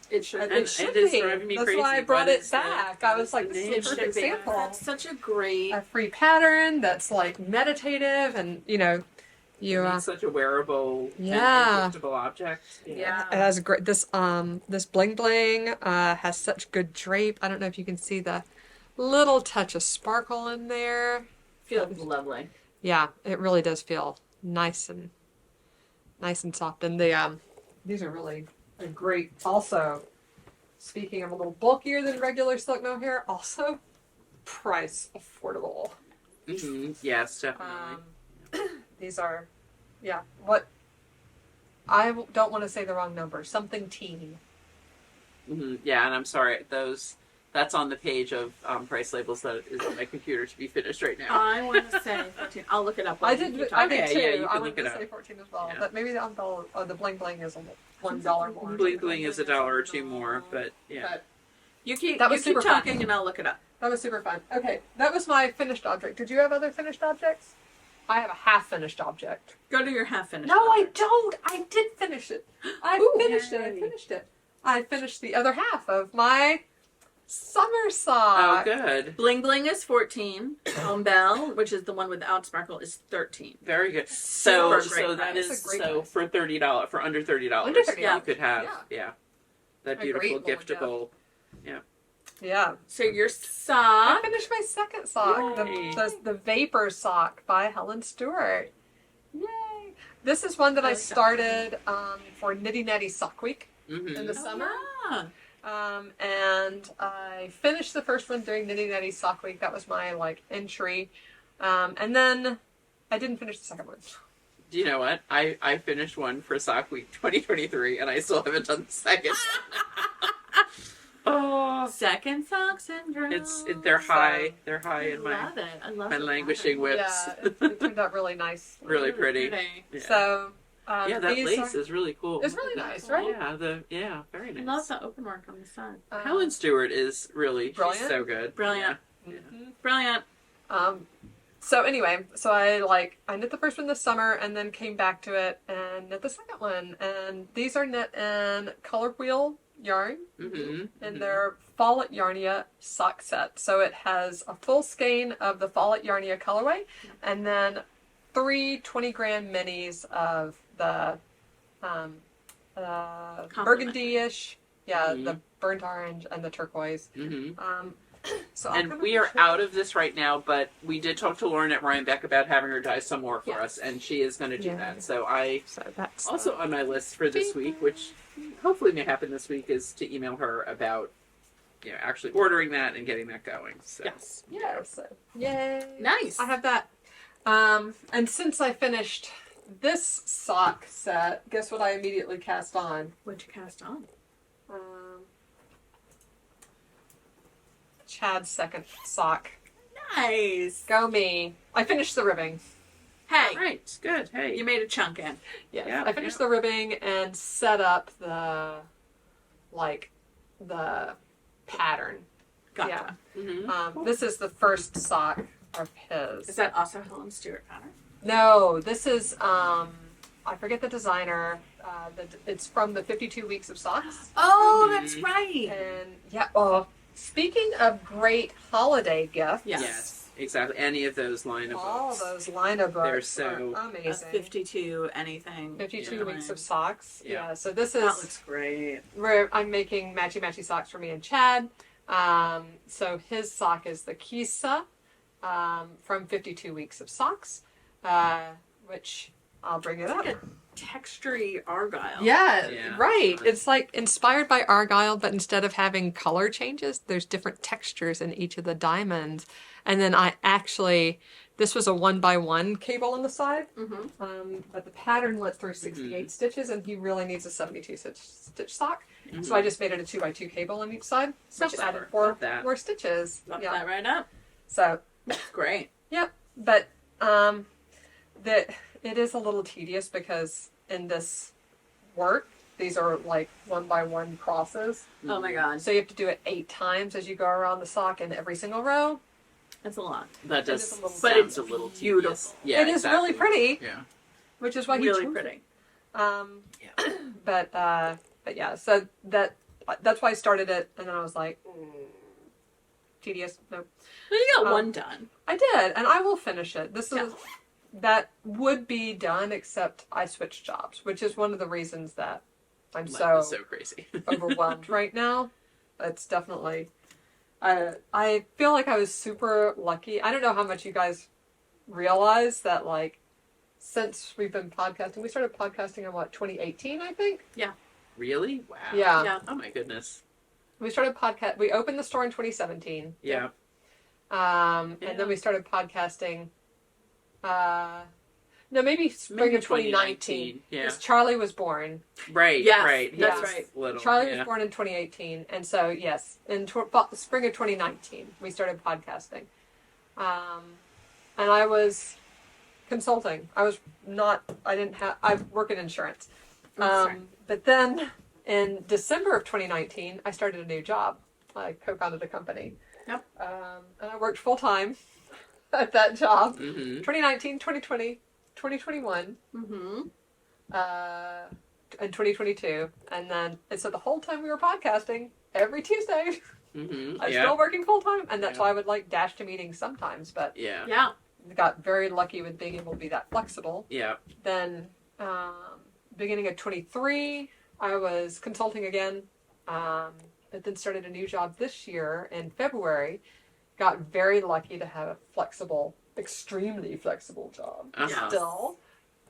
It should. it And should it is be. driving me That's crazy. why I What brought it is the- back. I was like, the this name? is a perfect example. That's such a great. A free pattern that's like meditative, and you It's such a wearable Yeah. and giftable object. Yeah. it has great this bling bling has such good drape. I don't know if you can see the little touch of sparkle in there. Feels lovely. Yeah, it really does feel nice and soft. And the these are really great. Also, speaking of a little bulkier than regular silk mohair, also price affordable. Mm-hmm. Yes, definitely. These are, yeah, what don't want to say the wrong number. Something teeny. Mm-hmm. Yeah, and I'm sorry, that That's on the page of price labels that is on my computer to be finished right now. I want to say 14. I'll look it up. I while did. you keep I talking. did too. Yeah, you can I look wanted it to up. say 14 as well, Yeah. but maybe the bling bling is $1 more. Bling bling is $1 or $2 more, but yeah. But You keep That was you keep super fun. talking, and I'll look it up. that was super fun. Okay, that was my finished object. Did you have other finished objects? I have a half finished object. Go to your half finished. No, I object. don't. I did finish it. I Ooh, finished it. I yay. finished it. I finished the other half of my summer Oh, sock. good. Bling bling is 14. Bell, which is the one without sparkle, is 13. Very good. So Super great that price. is It's a great so price. for $30 for under $30. Under $30, you could have that A beautiful great little giftable. Yeah. So your I sock. finished my second sock, Yay. the Vapor sock by Helen Stewart. Yay! This is one that I Okay. started for Nitty Natty Sock Week Mm-hmm. in the summer. Yeah. And I finished the first one during Nitty Natty Sock Week. That was my entry. And then I didn't finish the second one. Do you know what? I finished one for Sock Week 2023, and I still haven't done the second. Oh, Second sock syndrome. they're high. They're high I in my love it. I love my the languishing pattern. whips. Yeah, it turned out really nice. Really pretty. Yeah. So Yeah, that these lace are- is really cool. It's really nice, right? Yeah, very I nice. love the open work on the side. Helen Stewart is really Brilliant. She's so good. Brilliant. Mhm. Brilliant. So anyway, so I knit the first one this summer and then came back to it and knit the second one. And these are knit in color wheel yarn, Mm-hmm. and they're Fall at Yarnia sock set. So it has a full skein of the Fall at Yarnia colorway, and then 3 20-gram minis of the burgundy-ish, the burnt orange and the turquoise. Mm-hmm. So I'll And kind of we are show- out of this right now, but we did talk to Lauren at Rhinebeck about having her dye some more for Yes. us, and she is going to do Yeah. that. So I So that's also on my list for this week, which hopefully may happen this week, is to email her about actually ordering that and getting that going. So. Yes. yeah. So yay! Nice. I have that. And since I finished this sock set, guess what I immediately cast on? What'd you cast on? Chad's second sock. Nice. Go me. I finished the ribbing. Hey, All right, good. Hey, you made a chunk in. Yes. Yeah, I finished the ribbing and set up the pattern. Gotcha. Mhm. This is the first sock of his. Is that also Helen Stewart pattern? No, this is I forget the designer. It's from the 52 Weeks of Socks. Oh, Mhm. that's right. And speaking of great holiday gifts, Yes, exactly. Any of those line of all books. those line of books They're so- are A amazing. 52 anything. 52 Yeah. Weeks of Socks. Yeah. Yeah. So this That is looks great. where I'm making matchy socks for me and Chad. So his sock is the Kissa from 52 Weeks of Socks, which I'll bring it It's up. like a textury argyle. Yeah, Yeah. right. It's like inspired by Argyle, but instead of having color changes, there's different textures in each of the diamonds. And then this was a 1x1 cable on the side, Mm-hmm. but the pattern lets through 68 stitches, and he really needs a 72 stitch sock. Mhm. So I just made it a 2x2 cable on each side, So which clever. added 4 Love that. more stitches. Love Yeah. that right up. So That's great. Yep, but it is a little tedious because in this work, these are like 1x1 crosses. Oh my god. So you have to do it 8 times as you go around the sock in every single row. That's a lot. That It does is a little- sound But it's a little beautiful. tedious. Yeah, It is really pretty, Yeah. which is why he Really chose it. pretty. But yeah, so that's why I started it, and then I was like, tedious. No, Well, you got Um, one done. I did, and I will finish it. This Yeah. is that would be done, except I switched jobs, which is one of the reasons that I'm Life is so crazy. overwhelmed right now. It's definitely. I feel like I was super lucky. I don't know how much you guys realize that, like, since we've been podcasting, we started podcasting in 2018, I think. Really? Wow. Yeah. Yeah. Oh my goodness. We started podcast. We opened the store in 2017. Yeah. And Yeah. then we started podcasting. No, maybe spring Maybe of 2019. Yeah. Because Charlie was born. Right. Yes, Right. He that's was right. Little. Charlie yeah. was born in 2018, and so yes, in spring of 2019, we started podcasting, and I was consulting. I work in insurance, Sorry. but then in December of 2019, I started a new job. I co-founded a company. Yep. And I worked full time at that job. Mm-hmm. 2019, 2020, 2021. Mm-hmm. In 2022, and so the whole time we were podcasting every Tuesday, Mm-hmm. I'm Yeah. still working full time, and that's Yeah. why I would like dash to meetings sometimes. But Yeah. Yeah. got very lucky with being able to be that flexible. Yeah. Then, beginning of 23, I was consulting again, but then started a new job this year in February. Got very lucky to have a flexible, extremely flexible job. Uh-huh. Still,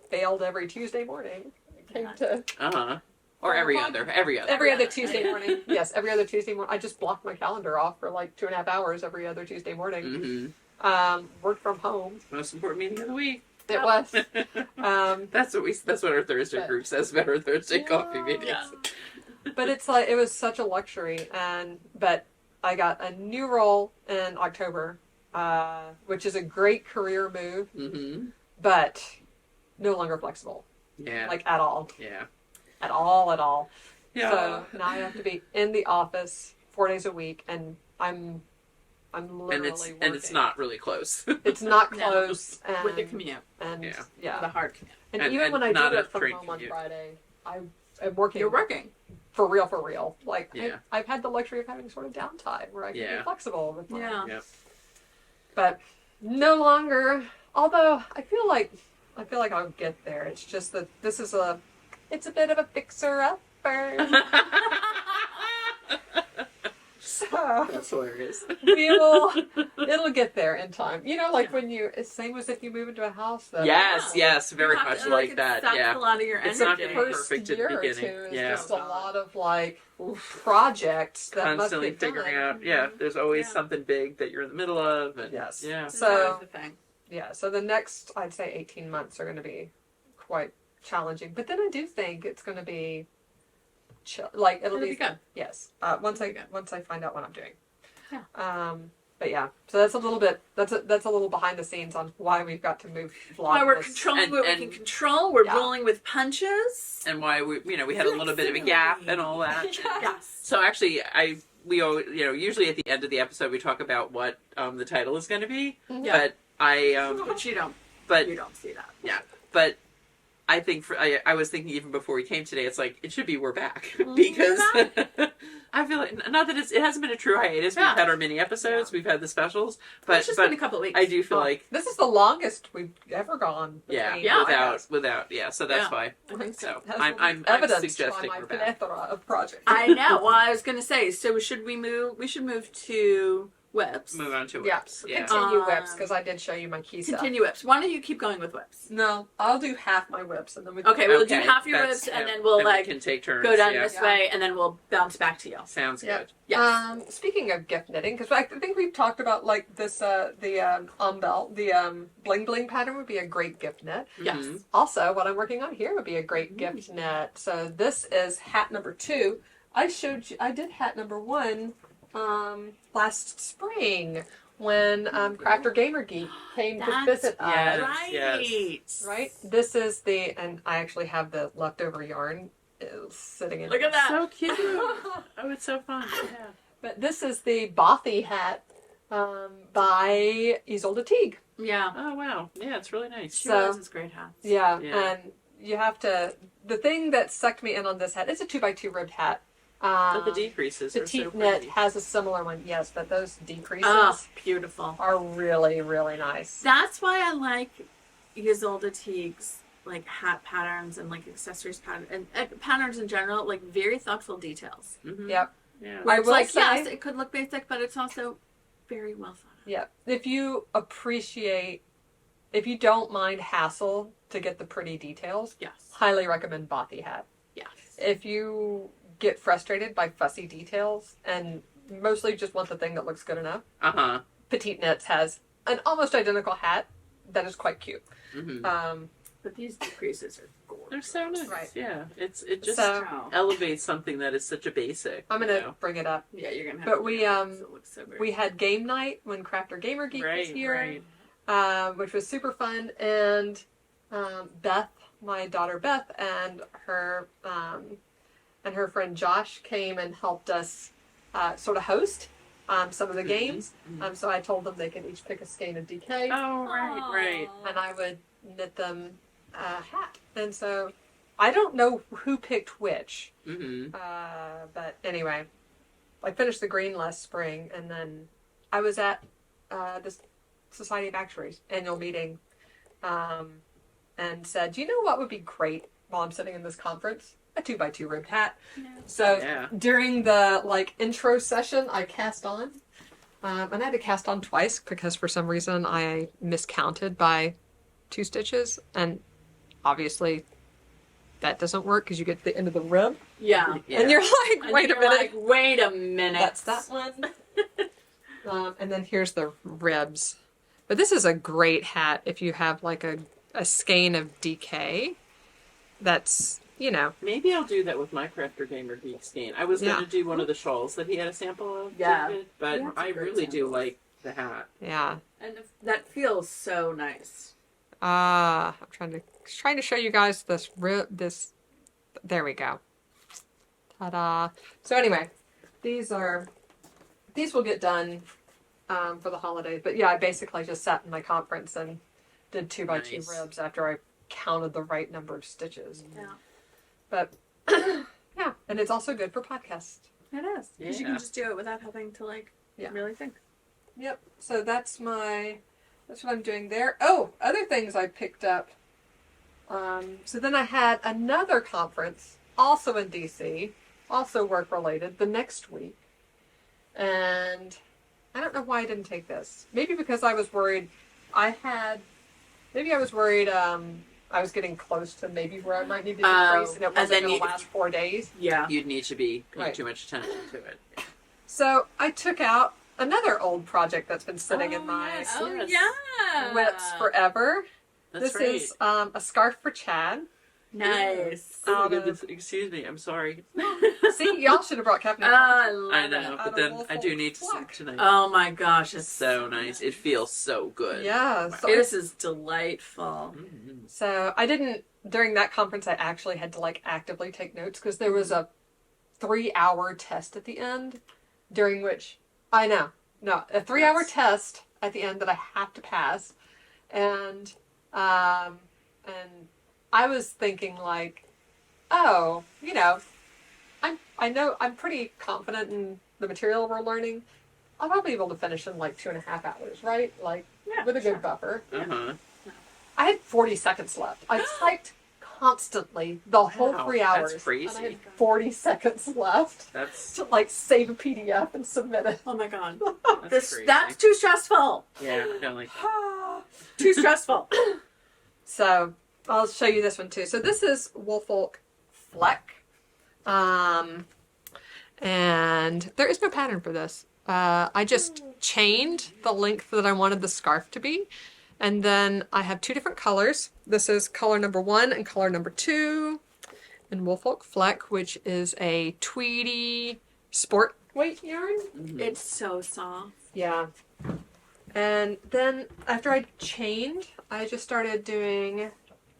failed every Tuesday morning. Came to Uh-huh. Or every other. every other Tuesday morning. Yes, every other Tuesday morning. I just blocked my calendar off for like 2.5 hours every other Tuesday morning. Mm-hmm. Worked from home. Most important meeting of the week. It was. That's what our Thursday But- group says about our Thursday coffee meetings. Yeah. But it's like it was such a luxury, but I got a new role in October, which is a great career move, Mm-hmm. but no longer flexible, Yeah. like at all, Yeah. at all. Yeah. So now I have to be in the office 4 days a week, and I'm literally working. and it's not really close. It's not No. close, and With the commute. and Yeah. yeah. The hard commute. And And- even and when I not do a it from train home on commute. Friday, I'm working. You're working. for real. Like Yeah. I've had the luxury of having sort of downtime where I can Yeah. be flexible with my. Yeah. Yeah. But no longer. Although I feel like I'll get there. It's just that it's a bit of a fixer upper. So That's hilarious. it'll get there in time. You know, like when it's same as if you move into a house. That Yes, very You have much to, like it that. sucks Yeah. a lot of your It's energy. not The gonna be first perfect at the year or two beginning. is Yeah. just a lot of like projects that Constantly must get figuring done. out. Yeah. There's always Yeah. something big that you're in the middle of. And, Yes. Yeah. That's So the thing. yeah, so the next I'd say 18 months are going to be quite challenging, but then I do think it's going to be like it'll It'll be good. Yes, once I find out what I'm doing. Yeah. But yeah, so that's a little bit that's a little behind the scenes on why we've got to move Why we're Vlogmas. controlling what we And- can control. We're Yeah. rolling with punches. And why we had a little bit of a gap and all that. Yes. So actually, we always, usually at the end of the episode we talk about what the title is going to be. Yeah. But I But you don't. but You don't see that. but I think I was thinking even before we came today, it's like it should be we're back because I feel like not that it hasn't been a true hiatus. Yeah. We've had our mini episodes, we've had the specials, but It's just been a couple of weeks. I do feel like This is the longest we've ever gone. yeah, between Yeah. without so that's Yeah. why. I think so. So Has I'm evidenced suggesting by my we're back. plethora of projects. I know. Well, I was going to say, so should we move? We should move to whips. Move on to Yeah, whips. Yeah. continue whips because I did show you my Kissa. Continue whips. Why don't you keep going with whips? No, I'll do half my whips and then we. Okay, we'll do Okay, half your that's- whips, and yeah. then we'll Then we like can take turns. go down yeah. this Yeah. way, and then we'll bounce back to you. Sounds Yeah. good. Yes. Speaking of gift knitting, because I think we've talked about like this, the umbel, the bling bling pattern would be a great gift knit. Yes. Mhm. Also, what I'm working on here would be a great gift knit. So this is hat number 2. I did hat number 1 last spring when Crafter Gamer Geek came to That's visit us. Yes, right. yes. Right? This is and I actually have the leftover yarn sitting in. Look at that. So cute. Oh, it's so fun. Yeah. But this is the Bothy hat by Isolde Teague. Yeah. Oh wow. Yeah, it's really nice. She So- wears this great hats. Yeah, Yeah. and you have to. The thing that sucked me in on this hat, it's a 2x2 ribbed hat. But the decreases are so Petite Knit pretty. has a similar one, yes, but those decreases Oh, beautiful. are really, really nice. That's why I like Isolde Teague's like hat patterns and like accessories pattern and patterns in general, like very thoughtful details. Mhm. Yep, Yeah. I It's will like say- yes, it could look basic, but it's also very well thought out. yep. If you don't mind hassle to get the pretty details, Yes. highly recommend Bothy hat. Yes. If you get frustrated by fussy details and mostly just want the thing that looks good enough, Petite Knits has an almost identical hat that is quite cute. Mhm. But these decreases are gorgeous. They're so nice. Right. Yeah. It just So- elevates something that is such a basic. I'm gonna bring it up. Yeah, you're gonna have. But to we, look at this. It looks so great. We had game night when Crafter Gamer Geek was here, Right. which was super fun. And Beth, my daughter Beth, and her friend Josh came and helped us sort of host some of the games. So I told them they could each pick a skein of DK, Oh, right. and I would knit them a hat. And so I don't know who picked which, Mm-hmm. but anyway, I finished the green last spring, and then I was at this Society of Actuaries annual meeting, and said, "Do you know what would be great while I'm sitting in this conference? A 2x2 ribbed hat." Yeah. So Yeah. during the intro session, I cast on, and I had to cast on twice because for some reason I miscounted by 2 stitches, and obviously that doesn't work because you get to the end of the rib, Yeah. and you're like, And "Wait a you're minute, like, wait a minute. that's that one." And then here's the ribs. But this is a great hat if you have like a skein of DK. That's, Maybe I'll do that with my Crafter Gamer Geek skein. I was going to do one of the shawls that he had a sample of, Yeah. David, but Yeah, it's a I great really do sample. like the hat. yeah. And that feels so nice. I'm trying to show you guys this this. There we go. Ta-da! So anyway, these will get done for the holidays. But yeah, I basically just sat in my conference and did 2x2 Nice. ribs after I counted the right number of stitches. Yeah. But yeah, and it's also good for podcasts. It is. Because you Yeah. can just do it without having to Yeah. really think. Yep. So that's what I'm doing there. Oh, other things I picked up. So then I had another conference, also in DC, also work related, the next week. And I don't know why I didn't take this. Maybe because I was worried. I was getting close to maybe where I might need to decrease, and it and wasn't then going you- to last 4 days. Yeah. You'd need to be paying Right. too much attention to it. So I took out another old project that's been sitting in my yes. Oh, Yes. yeah. whips forever. That's This right. is a scarf for Chad. Nice. Oh my out goodness, excuse me, I'm sorry. See, y'all should have brought Captain. I love I it. know, Out but of then Wolf I do Oak need to Black. sleep tonight. Oh my gosh, it's So nice. It feels so good. Yeah. So, This is delightful. Mhm. so I didn't during that conference. I actually had to actively take notes because there was a 3-hour test at the end, during which a 3-hour That's- test at the end that I have to pass, and I was thinking oh, I'm pretty confident in the material we're learning. I'll probably be able to finish in 2.5 hours, right? Yeah, With a sure. good buffer. Uh-huh. I had 40 seconds left. I typed constantly the whole Wow, 3 that's hours. crazy. And I had 40 seconds left That's to save a PDF and submit it. Oh my god. that's crazy. That's too stressful. Yeah, I don't like that. Too stressful. So I'll show you this one too. So this is Woolfolk Fleck. And there is no pattern for this. I just chained the length that I wanted the scarf to be. And then I have 2 different colors. This is color number 1 and color number 2 in Woolfolk Fleck, which is a tweedy sport weight yarn. Mhm. It's so soft. Yeah. And then after I chained, I just started doing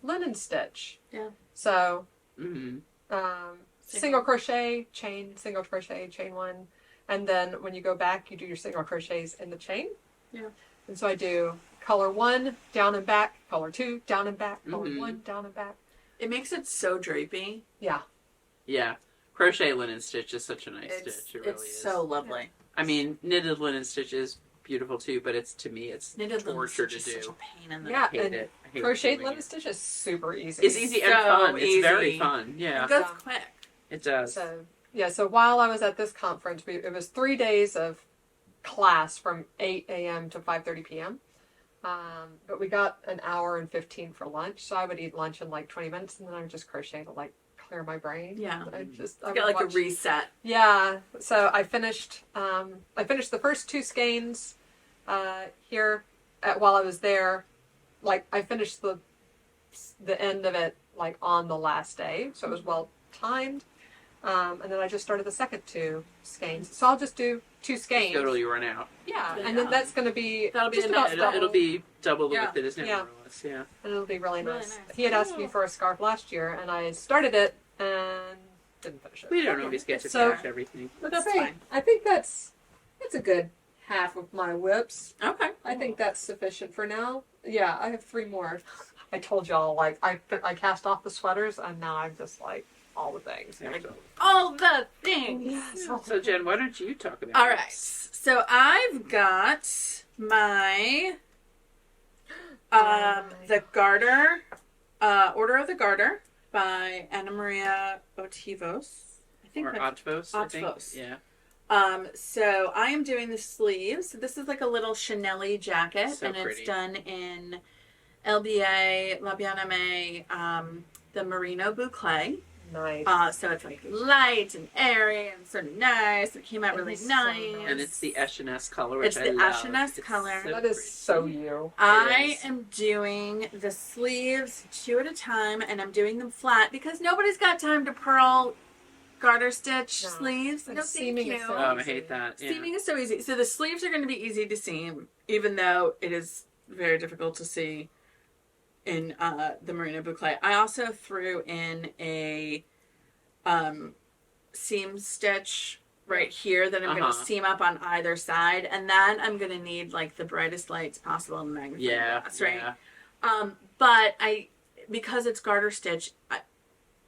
linen stitch. Yeah. So Mhm. single crochet, chain, single crochet, chain 1. And then when you go back, you do your single crochets in the chain. Yeah. And so I do color 1, down and back, color 2, down and back, color Mhm. 1, down and back. It makes it so drapey. Yeah. Yeah. Crochet linen stitch is such a nice It's stitch. It really it's is. so lovely. I mean, knitted linen stitch is beautiful too, but it's Knitted linen torture stitch to is do. such a pain in the Yeah. I hate and it. I hate Crocheted doing linen it. stitch is super easy. It's easy and So fun. It's very easy. fun. Yeah, It goes Yeah. quick. it does. So while I was at this conference, it was 3 days of class from 8 a.m. to 5:30 p.m. But we got an hour and 15 for lunch, so I would eat lunch in 20 minutes, and then I would just crochet to clear my brain. Yeah. I Get would a watch- reset. Yeah. So I finished the first 2 skeins while I was there. I finished the the end of it like on the last day, so it was well timed. And then I just started the second 2 skeins. So I'll just do 2 skeins. Totally run out. Yeah, and then that's going to be That'll be just the about next- double. It'll be double the Yeah. width it is now, Yeah. more or less. Yeah. And it'll be really Really nice. nice. He had asked me for a scarf last year, and I started it and didn't finish it. We don't always get to So- finish everything. But That's say, fine. I think that's a good half of my whips. Okay. I think that's sufficient for now. Yeah, I have 3 more. I told y'all, like, I cast off the sweaters, and now I'm just like all the things. Yeah. All the things. Yes. So Jen, why don't you talk about All right. this? So I've got my the Garter, Order of the Garter by Anna Maria Otivos. I think Or that's Otvos, I think. Otvos. Yeah. So I am doing the sleeves. So this is like a little Chanel-y jacket, So and pretty. it's done in LBA, La Bien-Aimée, the Merino Boucle. Nice. So it's like light and airy and sort of nice. It came out It really is so nice. nice. And it's the Escheness color, which It's I the love. Escheness It's color. so That is pretty. so you. I is. am doing the sleeves 2 at a time, and I'm doing them flat because nobody's got time to purl garter stitch No. sleeves. And No, thank seaming is you. so Oh, I hate that. Yeah. Seaming is so easy. So the sleeves are going to be easy to seam, even though it is very difficult to see in the Merino Boucle. I also threw in a seam stitch right here that I'm going Uh-huh. to seam up on either side, and then I'm going to need like the brightest lights possible in the magnifying Yeah. glass, right? Yeah. But because it's garter stitch,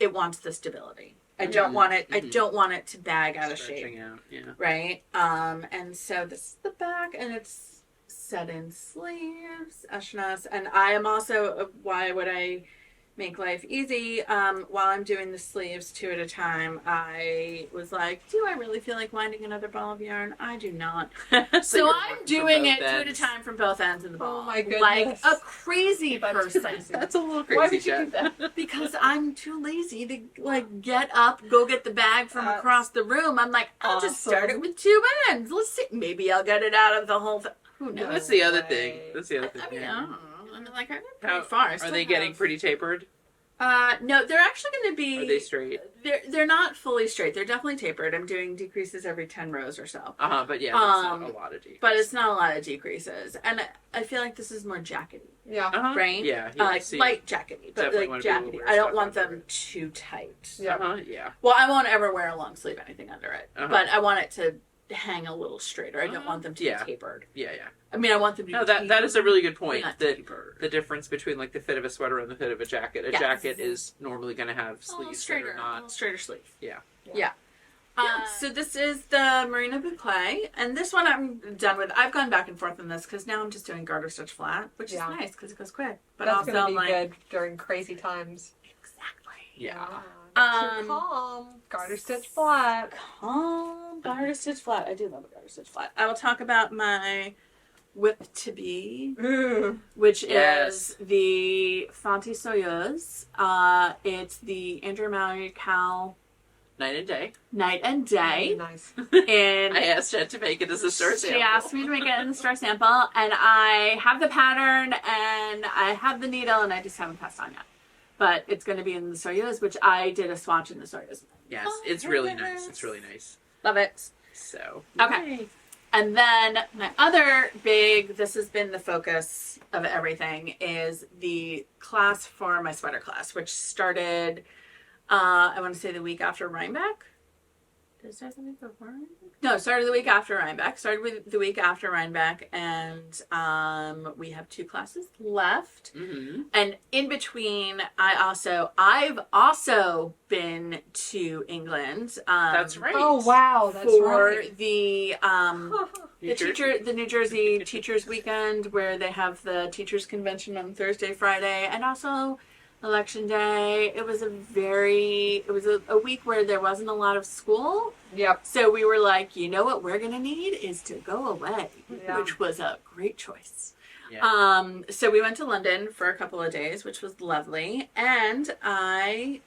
it wants the stability. I don't want it. I Mhm. don't want it to bag out of Stretching shape, out. Yeah. right? And so this is the back, and it's set in sleeves, Escheness, and I am also. Why would I make life easy? While I'm doing the sleeves 2 at a time, I was like, do I really feel like winding another ball of yarn? I do not. So you're I'm working from doing both it 2 at a ends. time from both ends of the ball. Oh my goodness. Like a crazy That's person. crazy. That's a little crazy. Why would you Jen. do that? Because I'm too lazy to like get up, go get the bag from That's across the room. I'm like, I'll just start it awesome. with 2 ends. Let's see. Maybe I'll get it out of the whole thing. Who Yeah, knows? that's the other way. thing. That's the other thing. I mean, yeah. I don't know. I mean, like, I'm How pretty far. I Are still they getting have- pretty tapered? No, they're actually going to be. Are they straight? They're not fully straight. They're definitely tapered. I'm doing decreases every 10 rows or so. But yeah, that's Um, not a lot of decrease. But it's not a lot of decreases. And I feel like this is more jackety, Yeah. right? Yeah. like see. light jackety, but Definitely like wanna be able to jackety. wear I don't stuff want under them too tight. Yeah. Yeah. Well, I won't ever wear a long sleeve anything under it, Uh-huh. but I want it to hang a little straighter. I don't Uh-huh. want them to Yeah. be tapered. Yeah. Yeah. I mean, I want them to No, be that is a really good point. not That tapered. the difference between like the fit of a sweater and the fit of a jacket. A Yes. jacket is normally going to have a little sleeves that straighter, are a not. little straighter sleeve. Yeah. Yeah. So this is the Merino Boucle, and this one I'm done with. I've gone back and forth on this because now I'm just doing garter stitch flat, which Yeah. is nice because it goes quick. But That's also going to I'm be like, good during crazy times. exactly. Yeah. That's your calm. Garter stitch flat. Calm garter stitch flat. I do love a garter stitch flat. I will talk about my whip to be, Ooh. which Yes. is the Fonty Soyeuse. It's the Andrew Mallory Cal Night and day. Night and Day. Nice. And I asked Jen to make it as a star sample. she asked me to make it in the star sample, and I have the pattern and I have the needle, and I just haven't passed on yet. But it's going to be in the Soyeuse, which I did a swatch in the Soyeuse. Yes, Oh, it's really nice. It's really nice. Love it. So. Okay. Yay. And then my other big, this has been the focus of everything, is the class for my sweater class, which started, I want to say the week after Rhinebeck. Did it start the week before Rhinebeck? No, it started the week after Rhinebeck. Started with the week after Rhinebeck, and we have 2 classes left. Mm-hmm. And in between, I've also been to England. That's right. Oh, wow. That's For right. the the New Jersey Teachers Weekend, where they have the teachers convention on Thursday, Friday, and also Election Day. It was a week where there wasn't a lot of school, Yep. so we were like, you know what we're gonna need is to go away, Yeah. which was a great choice. Yeah. So we went to London for a couple of days, which was lovely, and I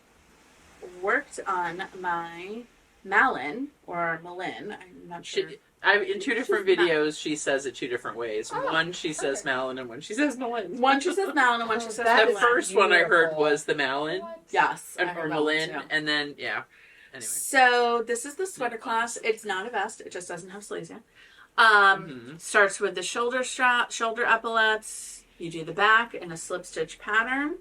worked on my Malin or Malin. I'm not sure. In 2 different videos, she says it 2 different ways. One she says Malin, and one she says Malin. One she says Malin, and one she says that The is first one I heard beautiful. was the Malin, Yes, I or heard that one Malin, too. and then yeah. Anyway, So this is the sweater class. It's not a vest. It just doesn't have sleeves yet. Starts with the shoulder strap, shoulder epaulets. You do the back in a slip stitch pattern,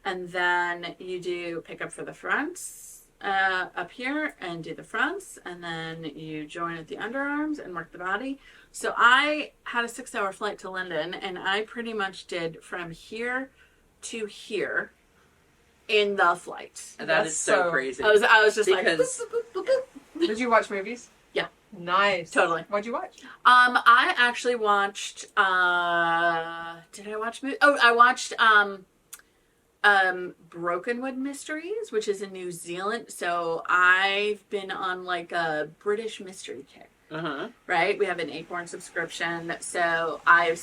and then you do pick up for the fronts up here and do the fronts, and then you join at the underarms and work the body. So I had a 6-hour flight to London, and I pretty much did from here to here in the flight. and that is so crazy. I was just like, Because- boop, boop, boop, boop. Did you watch movies? Yeah. Nice. Totally. What'd you watch? I actually watched. Did I watch? I watched Brokenwood Mysteries, which is in New Zealand. So I've been on like a British mystery kick. Right, we have an Acorn subscription, so I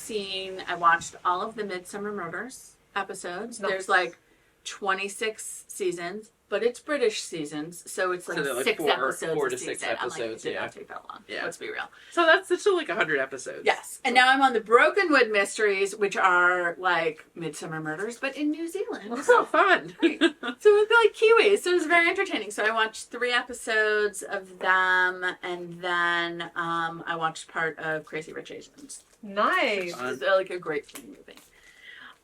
watched all of the Midsummer Murders episodes. Nice. There's like 26 seasons, but it's British seasons, so it's like, So they're like 6 4 episodes. 4 a to 6 season. I'm like, episodes, it did yeah. not take that long. Yeah. Let's be real. So that's still like 100 episodes. Yes, and now I'm on the Brokenwood Mysteries, which are like Midsummer Murders, but in New Zealand. So fun. So it's like Kiwis, so it was very entertaining. So I watched 3 episodes of them, and then I watched part of Crazy Rich Asians. Nice. It's like a great fun movie.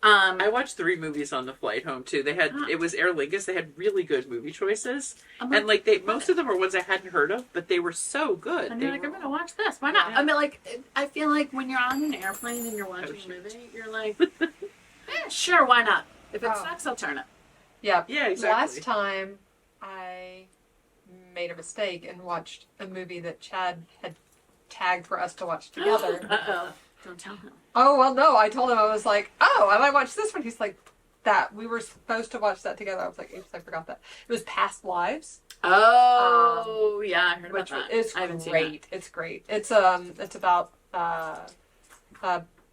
I watched 3 movies on the flight home too. They had it was Aer Lingus. They had really good movie choices, and like most of them were ones I hadn't heard of, but they were so good. And They you're like, were- I'm gonna watch this. Why not? Yeah. I mean, like, I feel like when you're on an airplane and you're watching a movie, you're like, sure, why not? If it Oh. sucks, I'll turn it. Yeah. Yeah, exactly. Last time I made a mistake and watched a movie that Chad had tagged for us to watch together. Uh-oh. Don't tell him. Oh, well, no. I told him, I was like, oh, I might watch this one. He's like, that. We were supposed to watch that together. I was like, oops, I forgot that. It was Past Lives. Oh, yeah, I heard about Which that. is I haven't seen great. It's great. It's about a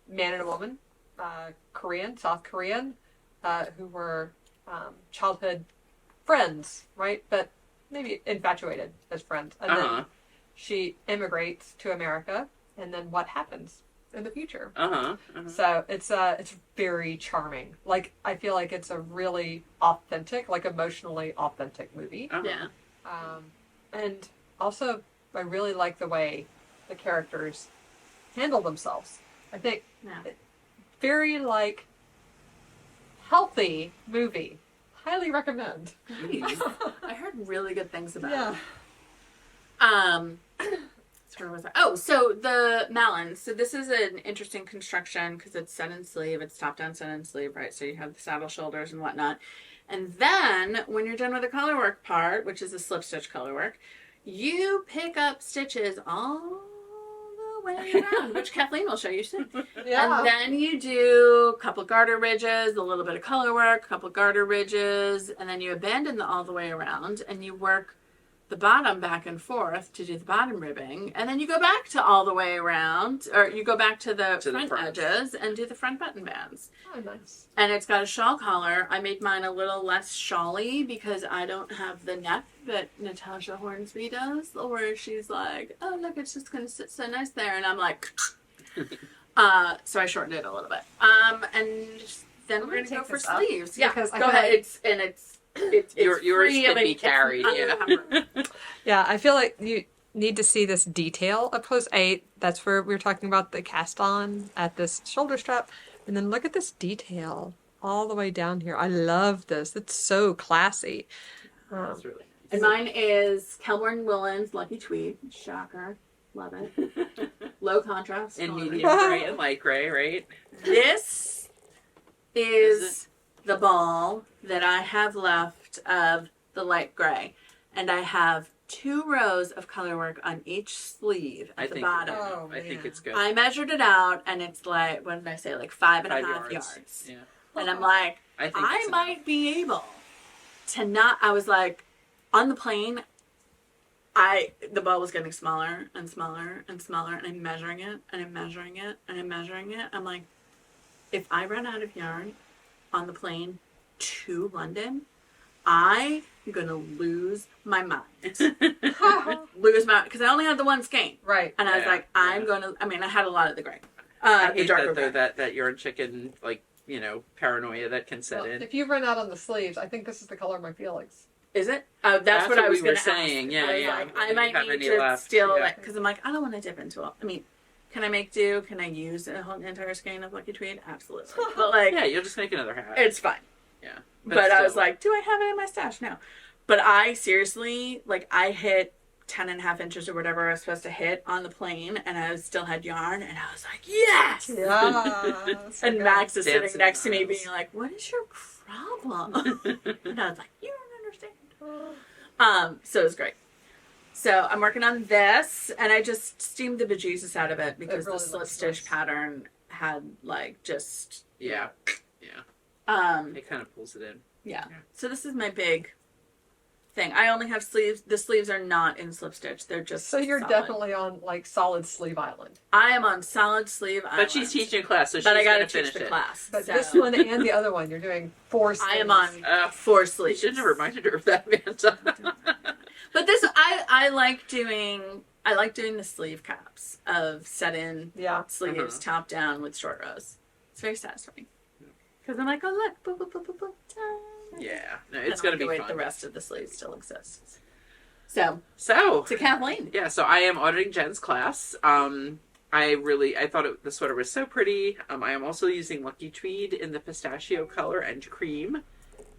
man and a woman, South Korean, who were childhood friends, right? But maybe infatuated as friends. And then she immigrates to America, and then what happens in the future? So it's very charming. Like, I feel like it's a really authentic, like emotionally authentic movie. Yeah. And also, I really like the way the characters handle themselves. I think Yeah. very like healthy movie. Highly recommend. Nice. I heard really good things about Yeah. it. So where was I? Oh, so the Malin. So this is an interesting construction because it's set in sleeve. It's top down set in sleeve, right? So you have the saddle shoulders and whatnot. And then when you're done with the colorwork part, which is the slip stitch colorwork, you pick up stitches all the way around, which Kathleen will show you soon. Yeah. And then you do a couple garter ridges, a little bit of color work, a couple garter ridges, and then you abandon the all the way around and you work the bottom back and forth to do the bottom ribbing. And then you go back to all the way around, or you go back to the front edges and do the front button bands. Oh, nice. And it's got a shawl collar. I made mine a little less shawly because I don't have the neck that Natasha Hornsby does, where she's like, oh, look, it's just going to sit so nice there. And I'm like, so I shortened it a little bit. And then we're going to go for sleeves. Yeah, because I go feel ahead. like- It's Yours free can of be it's carried, yeah. uncovered. Yeah, I feel like you need to see this detail up close. That's where we were talking about the cast on at this shoulder strap. And then look at this detail all the way down here. I love this. It's so classy. That's really And mine is Kelborn Willens Lucky Tweed. Shocker. Love it. Low contrast. in color. medium gray and light gray, right? This Is is the ball that I have left of the light gray. And I have 2 rows of color work on each sleeve at the bottom. Oh, I think man. it's good. I measured it out and it's like, what did I say? Like 5.5 yards. Yeah, And I'm like, I think I it's might be able to not. I was like, on the plane, the ball was getting smaller and smaller and smaller, and I'm measuring it and I'm measuring it and I'm measuring it. I'm like, if I run out of yarn on the plane to London, I I'm going to lose my mind. Lose my, because I only had the one skein. Right. And I was Yeah, like, I'm going to, I mean, I had a lot of the gray. I The hate darker that, though, gray. that urine chicken, like, paranoia that can set Well, in. if you run out on the sleeves, I think this is the color of my Felix. Is it? Oh, that's what I was we were going to saying. ask. Yeah, I was yeah. like, I Do might you have need any to left? steal Yeah. it, because I'm like, I don't want to dip into it. I mean, can I make do? Can I use a whole entire skein of Lucky Tweed? Absolutely. But like, Yeah, you'll just make another hat. it's fine. Yeah. But I was still. like, do I have it in my stash? No. But I seriously, like, I hit 10.5 inches or whatever I was supposed to hit on the plane, and I still had yarn, and I was like, yes! Yeah. And Max is sitting Dancing next to me aisles. being like, what is your problem? And I was like, you don't understand. So it was great. So I'm working on this, and I just steamed the bejesus out of it because really the slip looks stitch nice. pattern had like just Yeah. It kind of pulls it in. yeah. Yeah. So this is my big thing. I only have sleeves. The sleeves are not in slip stitch. They're just So you're solid. definitely on like solid sleeve island. I am on solid sleeve. But she's teaching a class, so she's But I going gotta to finish teach the it. class. But so. this one and the other one, you're doing 4 sleeves. I am on Uh, 4 You sleeves. should have reminded her of that, Amanda. But this, I like doing. I like doing the sleeve caps of set in Yeah. sleeves, top down with short rows. It's very satisfying. Because I'm like, oh look, boop, boop, boop, boop, boop, ta. Yeah. No, And it's I'll going to be wait, fun. the rest of the sleeves still exists. So, So, to Kathleen. yeah, so I am auditing Jen's class. I thought the sweater was so pretty. I am also using Lucky Tweed in the pistachio color and cream.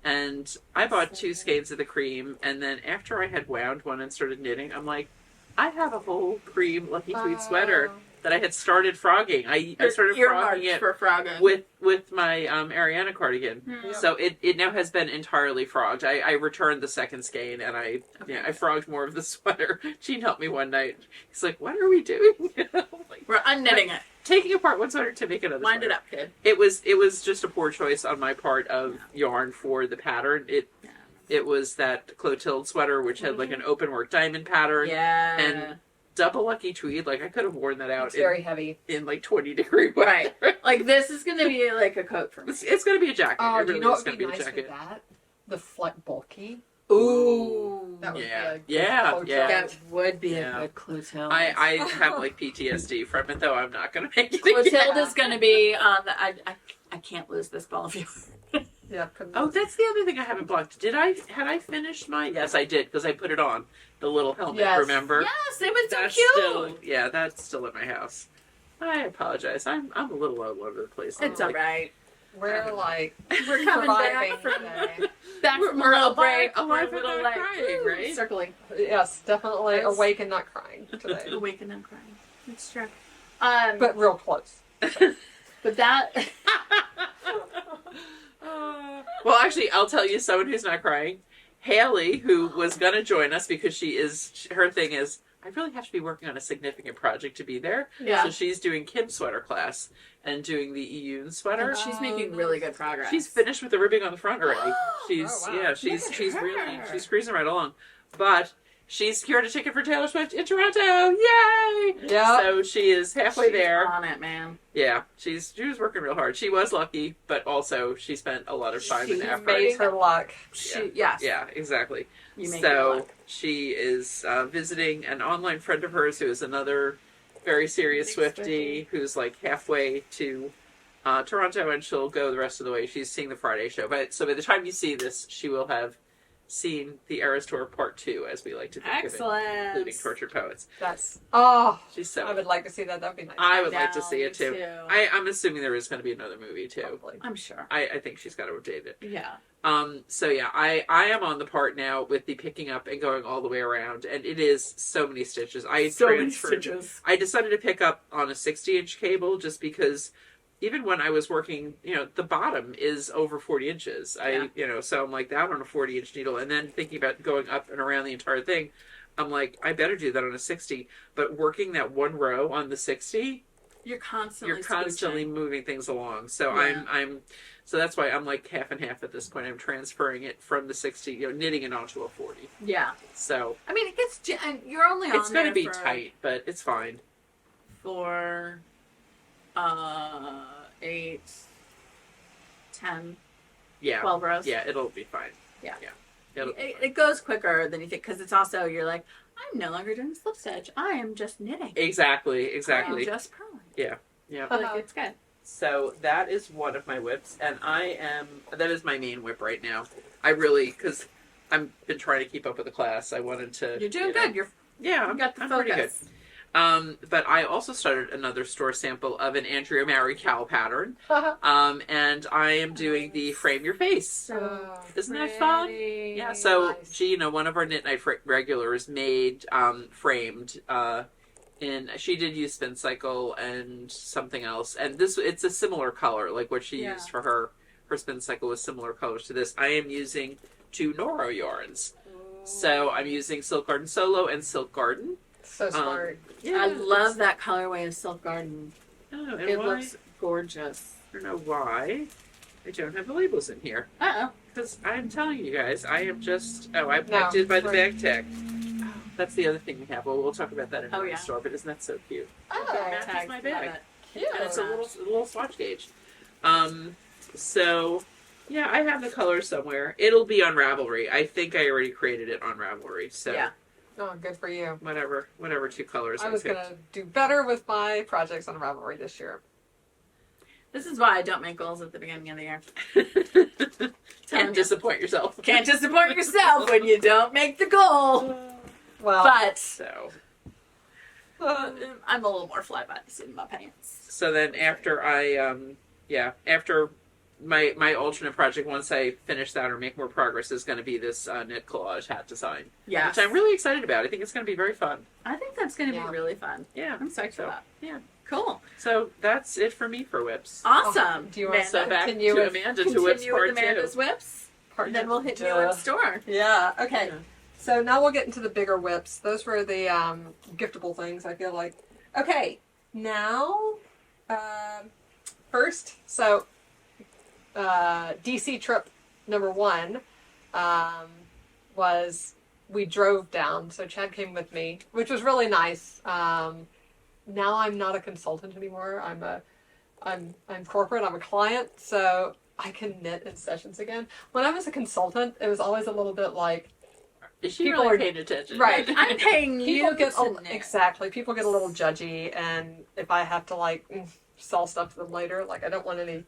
And I bought 2 skeins of the cream, and then after I had wound one and started knitting, I'm like, I have a whole cream Lucky Tweed sweater that I had started frogging. I started frogging it for frogging. with my Ariana cardigan. Hmm. So it now has been entirely frogged. I returned the second skein and I frogged more of the sweater. Gene helped me one night. He's like, "What are we doing?" I'm like, We're unknitting it. taking apart one sweater to make another. Wind sweater. it up, kid. It was just a poor choice on my part of yarn for the pattern. It was that Clotilde sweater, which had like an open work diamond pattern. Yeah. And double Lucky Tweed. Like I could have worn that out It's very heavy. in like 20-degree weather. Right. Like this is going to be like a coat for me. It's going to be a jacket. Oh, it do really you know is what would going be to be a nice jacket. with that? The flat bulky. Ooh. That would Yeah. be a good Yeah, Clotilde. yeah. That would be Yeah. a good Clotilde. I have like PTSD from it, though. I'm not going to make it Clotilde again. is going to be on the. I can't lose this ball of yarn. Yeah. Oh, that's the other thing I haven't blocked. Had I finished mine? Yes, I did because I put it on the little helmet. Yes. Remember? Yes, it was so That's cute. still that's still at my house. I apologize. I'm a little all over the place. It's I'm all like, right. We're like We're coming back surviving from today. back We're- from we're a little alive- break. alive We're a and little not like crying, woo, right? circling. Yes, definitely Yes. awake and not crying today, Awake and not crying. It's true. but real close. but that. Well, actually, I'll tell you someone who's not crying. Haley, who was going to join us because her thing is, I really have to be working on a significant project to be there. Yeah. So she's doing Kim's sweater class and doing the Iyun sweater. And she's making really good progress. She's finished with the ribbing on the front already. She's Oh, wow. she's Look at she's her. really she's cruising right along. But she's secured a ticket for Taylor Swift in Toronto. Yay! Yeah. So she is halfway She's there. on it, man. Yeah, she was working real hard. She was lucky, but also she spent a lot of time and She effort. Made her luck. Yes. Yeah, exactly. You make it So look. she is visiting an online friend of hers who is another very serious Big Swiftie who's like halfway to Toronto, and she'll go the rest of the way. She's seeing the Friday show. So by the time you see this, she will have seen the Eras Tour Part 2, as we like to think of Excellent. it, including Tortured Poets. That's She's so... I would like to see that. That'd be nice. I would like to No, see me it, too. too. I'm assuming there is going to be another movie, too. Probably. I'm sure. I think she's got to update it. Yeah. So yeah, I am on the part now with the picking up and going all the way around, and it is so many stitches. I decided to pick up on a 60-inch cable just because even when I was working, the bottom is over 40 inches. So I'm like that on a 40-inch needle, and then thinking about going up and around the entire thing, I'm like, I better do that on a 60. But working that one row on the 60, You're constantly constantly moving things along. So Yeah. so that's why I'm like half and half at this point. I'm transferring it from the 60, knitting it onto a 40. Yeah. So I mean, it gets. And you're only on it's going to there be for, tight, but it's fine. For 8, 10, Yeah. 12 rows. Yeah, it'll be fine. Yeah. it goes quicker than you think because it's also you're like I'm no longer doing slip stitch. I am just knitting. Exactly. I'm just purling. Yeah. Like it's good. So that is one of my whips, and that is my main whip right now. I really, because I've been trying to keep up with the class. I wanted to. You're doing good. You got the I'm focus. pretty good. But I also started another store sample of an Andrea Mary cowl pattern. And I am doing the frame your face. Isn't that fun? Yeah. So Nice. she, one of our knit night regulars made framed. She did use Spin Cycle and something else, and it's a similar color, like what she used for her Spin Cycle was similar colors to this. I am using 2 Noro yarns, so I'm using Silk Garden Solo and Silk Garden. So smart. I love that colorway of Silk Garden. Oh, and It why? looks gorgeous. I don't know why I don't have the labels in here. Because I'm telling you guys, I am just I did by the bag tag. That's the other thing we have. Well, we'll talk about that in the store, but isn't that so cute? It matches my bag. Cute. And it's a little swatch gauge. So, yeah, I have the color somewhere. It'll be on Ravelry. I think I already created it on Ravelry. So, Oh, good for you. whatever 2 colors I was going to do better with my projects on Ravelry this year. This is why I don't make goals at the beginning of the year. Can't disappoint yourself. Can't disappoint yourself when you don't make the goal. Well, But So, I'm a little more fly by the seat of my pants. so then after after my alternate project, once I finish that or make more progress, is going to be this knit collage hat design. Yeah. Which I'm really excited about. I think it's going to be very fun. I think that's going to be really fun. Yeah. I'm psyched for that. Yeah. Cool. So that's it for me for whips. Awesome. Do you want So back continue to with- Amanda to whips Continue part with Amanda's 2. whips, and then we'll hit you in store. Yeah, okay. Yeah. So now we'll get into the bigger whips. Those were the giftable things, I feel like. Okay, now, first, so DC trip number 1 was we drove down. So Chad came with me, which was really nice. Now I'm not a consultant anymore. I'm corporate. I'm a client, so I can knit in sessions again. When I was a consultant, it was always a little bit like, Is she People really are- paying attention? right. I'm paying people you get to knit. exactly. People get a little judgy, and if I have to sell stuff to them later, I don't want any.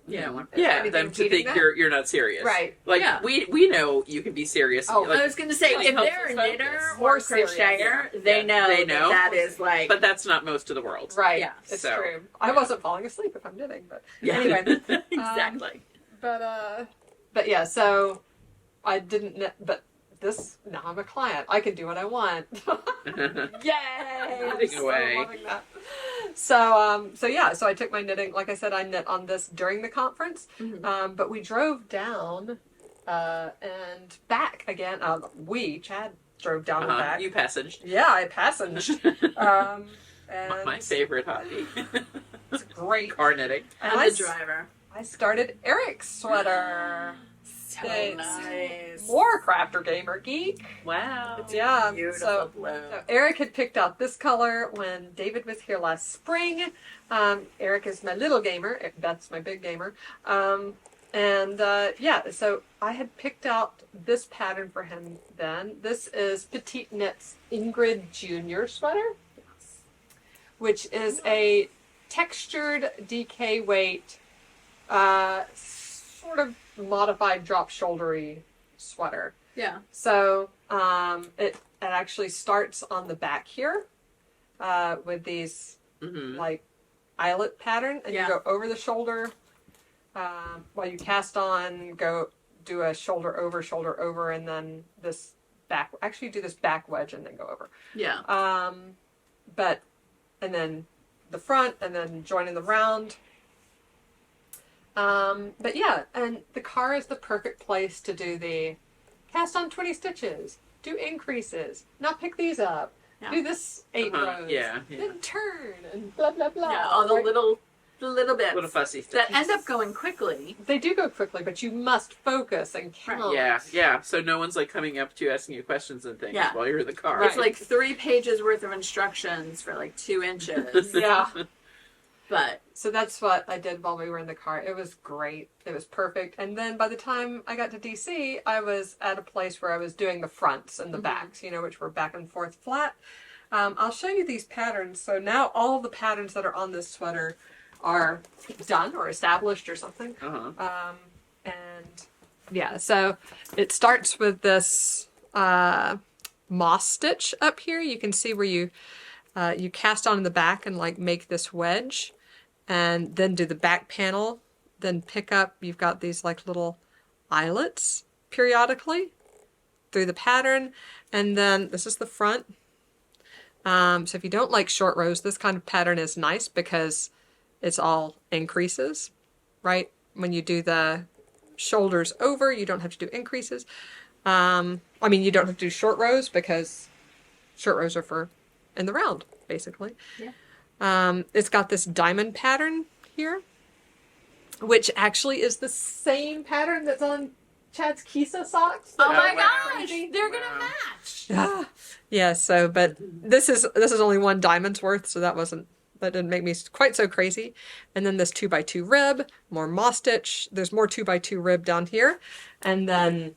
anything them to impeding think that. you're not serious. Right. Like, Yeah. we know you can be serious. Oh, like, I was going to say, Really if helps they're a us knitter focus. or More a serious, crocheter, yeah. they know, They know. that is like. but that's not most of the world. Right. Yeah. It's So, true. I wasn't falling asleep if I'm knitting, but anyway. Exactly. But yeah, so I didn't knit, but now I'm a client. I can do what I want. Yay! I'm Knitting away. loving that. So I took my knitting. Like I said, I knit on this during the conference, Mhm. but we drove down and back again. Chad drove down and back. You passaged. Yeah, I passaged. And My favorite hobby. it's great. Car knitting. And I'm I the driver. I started Eric's sweater. So It's nice. More crafter gamer geek. Wow. Yeah. Beautiful So blue. Eric had picked out this color when David was here last spring. Eric is my little gamer. That's my big gamer. So I had picked out this pattern for him then. This is Petite Knit's Ingrid Junior sweater, which is a textured DK weight, sort of modified drop shouldery sweater. Yeah. So it actually starts on the back here with these like eyelet pattern, and you go over the shoulder while you cast on. Go do a shoulder over, and then this back. Actually, do this back wedge and then go over. Yeah. And then the front, and then joining the round. But yeah, and the car is the perfect place to do the cast on 20 stitches, do increases, now pick these up, do this 8 rows, then turn, and blah, blah, blah. Yeah, all the little bits Little fussy that stitches. end up going quickly. They do go quickly, but you must focus and count. Yeah. So no one's coming up to you asking you questions and things while you're in the car. Right. It's like 3 pages worth of instructions for 2 inches. Yeah. But So that's what I did while we were in the car. It was great. It was perfect. And then by the time I got to DC, I was at a place where I was doing the fronts and the backs, which were back and forth flat. I'll show you these patterns. So now all the patterns that are on this sweater are done or established or something. And yeah, so it starts with this moss stitch up here. You can see where you cast on in the back and like make this wedge, and then do the back panel, then pick up, you've got these like little eyelets periodically through the pattern, and then this is the front. So if you don't like short rows, this kind of pattern is nice because it's all increases, right? When you do the shoulders over, you don't have to do increases. You don't have to do short rows because short rows are for in the round, basically. Yeah. It's got this diamond pattern here, which actually is the same pattern that's on Chad's Kissa socks. oh my wow. gosh, they're gonna match. Yeah. So, but this is only one diamond's worth, so that didn't make me quite so crazy. And then this 2x2 rib, more moss stitch. There's more 2x2 rib down here, and then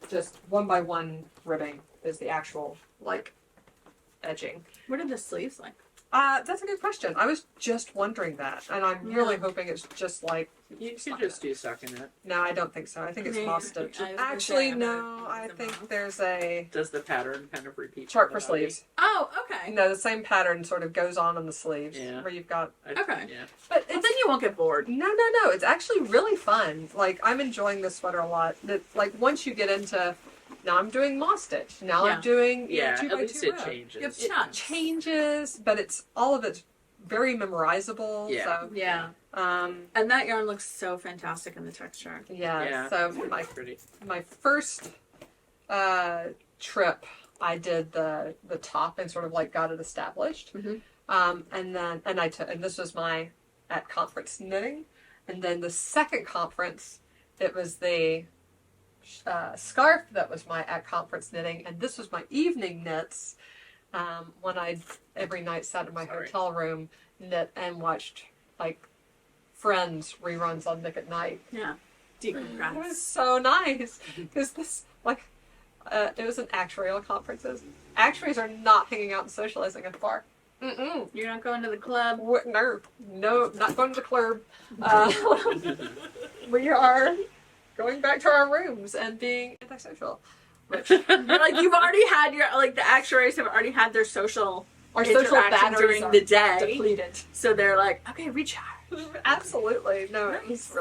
just 1x1 ribbing is the actual like edging. What are the sleeves like? That's a good question. I was just wondering that, and I'm really hoping it's just like. You could just do sucking-it. No, I don't think so. I think it's Okay. moss stitch. I was gonna Actually, say, no. I it's a think moss. there's a Does the pattern kind of repeat? chart from for the body? sleeves. Oh, okay. No, the same pattern sort of goes on the sleeves, Yeah. where you've got. Okay. Yeah. But But then you won't get bored. No. It's actually really fun. Like, I'm enjoying this sweater a lot. Like, once you get into, now I'm doing moss stitch. Now Yeah. I'm doing Yeah. 2x2 At least it rib. changes. Yep. It Chunks. changes, but all of it's very memorizable. Yeah. So, Yeah. And that yarn looks so fantastic in the texture. yeah. Yeah. So It's pretty. my first trip, I did the top and sort of like got it established. Mhm. And this was my at conference knitting, and then the second conference, it was the scarf that was my at conference knitting, and this was my evening knits. When I every night sat in my hotel room, knit and watched like Friends reruns on Nick at Night. Yeah. It was Decompress. so nice because this it was an actuarial conferences. Actuaries are not hanging out and socializing at the bar. Mm-mm. You're not going to the club. No, not going to the club. We are going back to our rooms and being antisocial. Which You're like you've already had the actuaries have already had their social our social interaction batteries during are the day. depleted. So they're like, okay, recharge. Absolutely, no, it was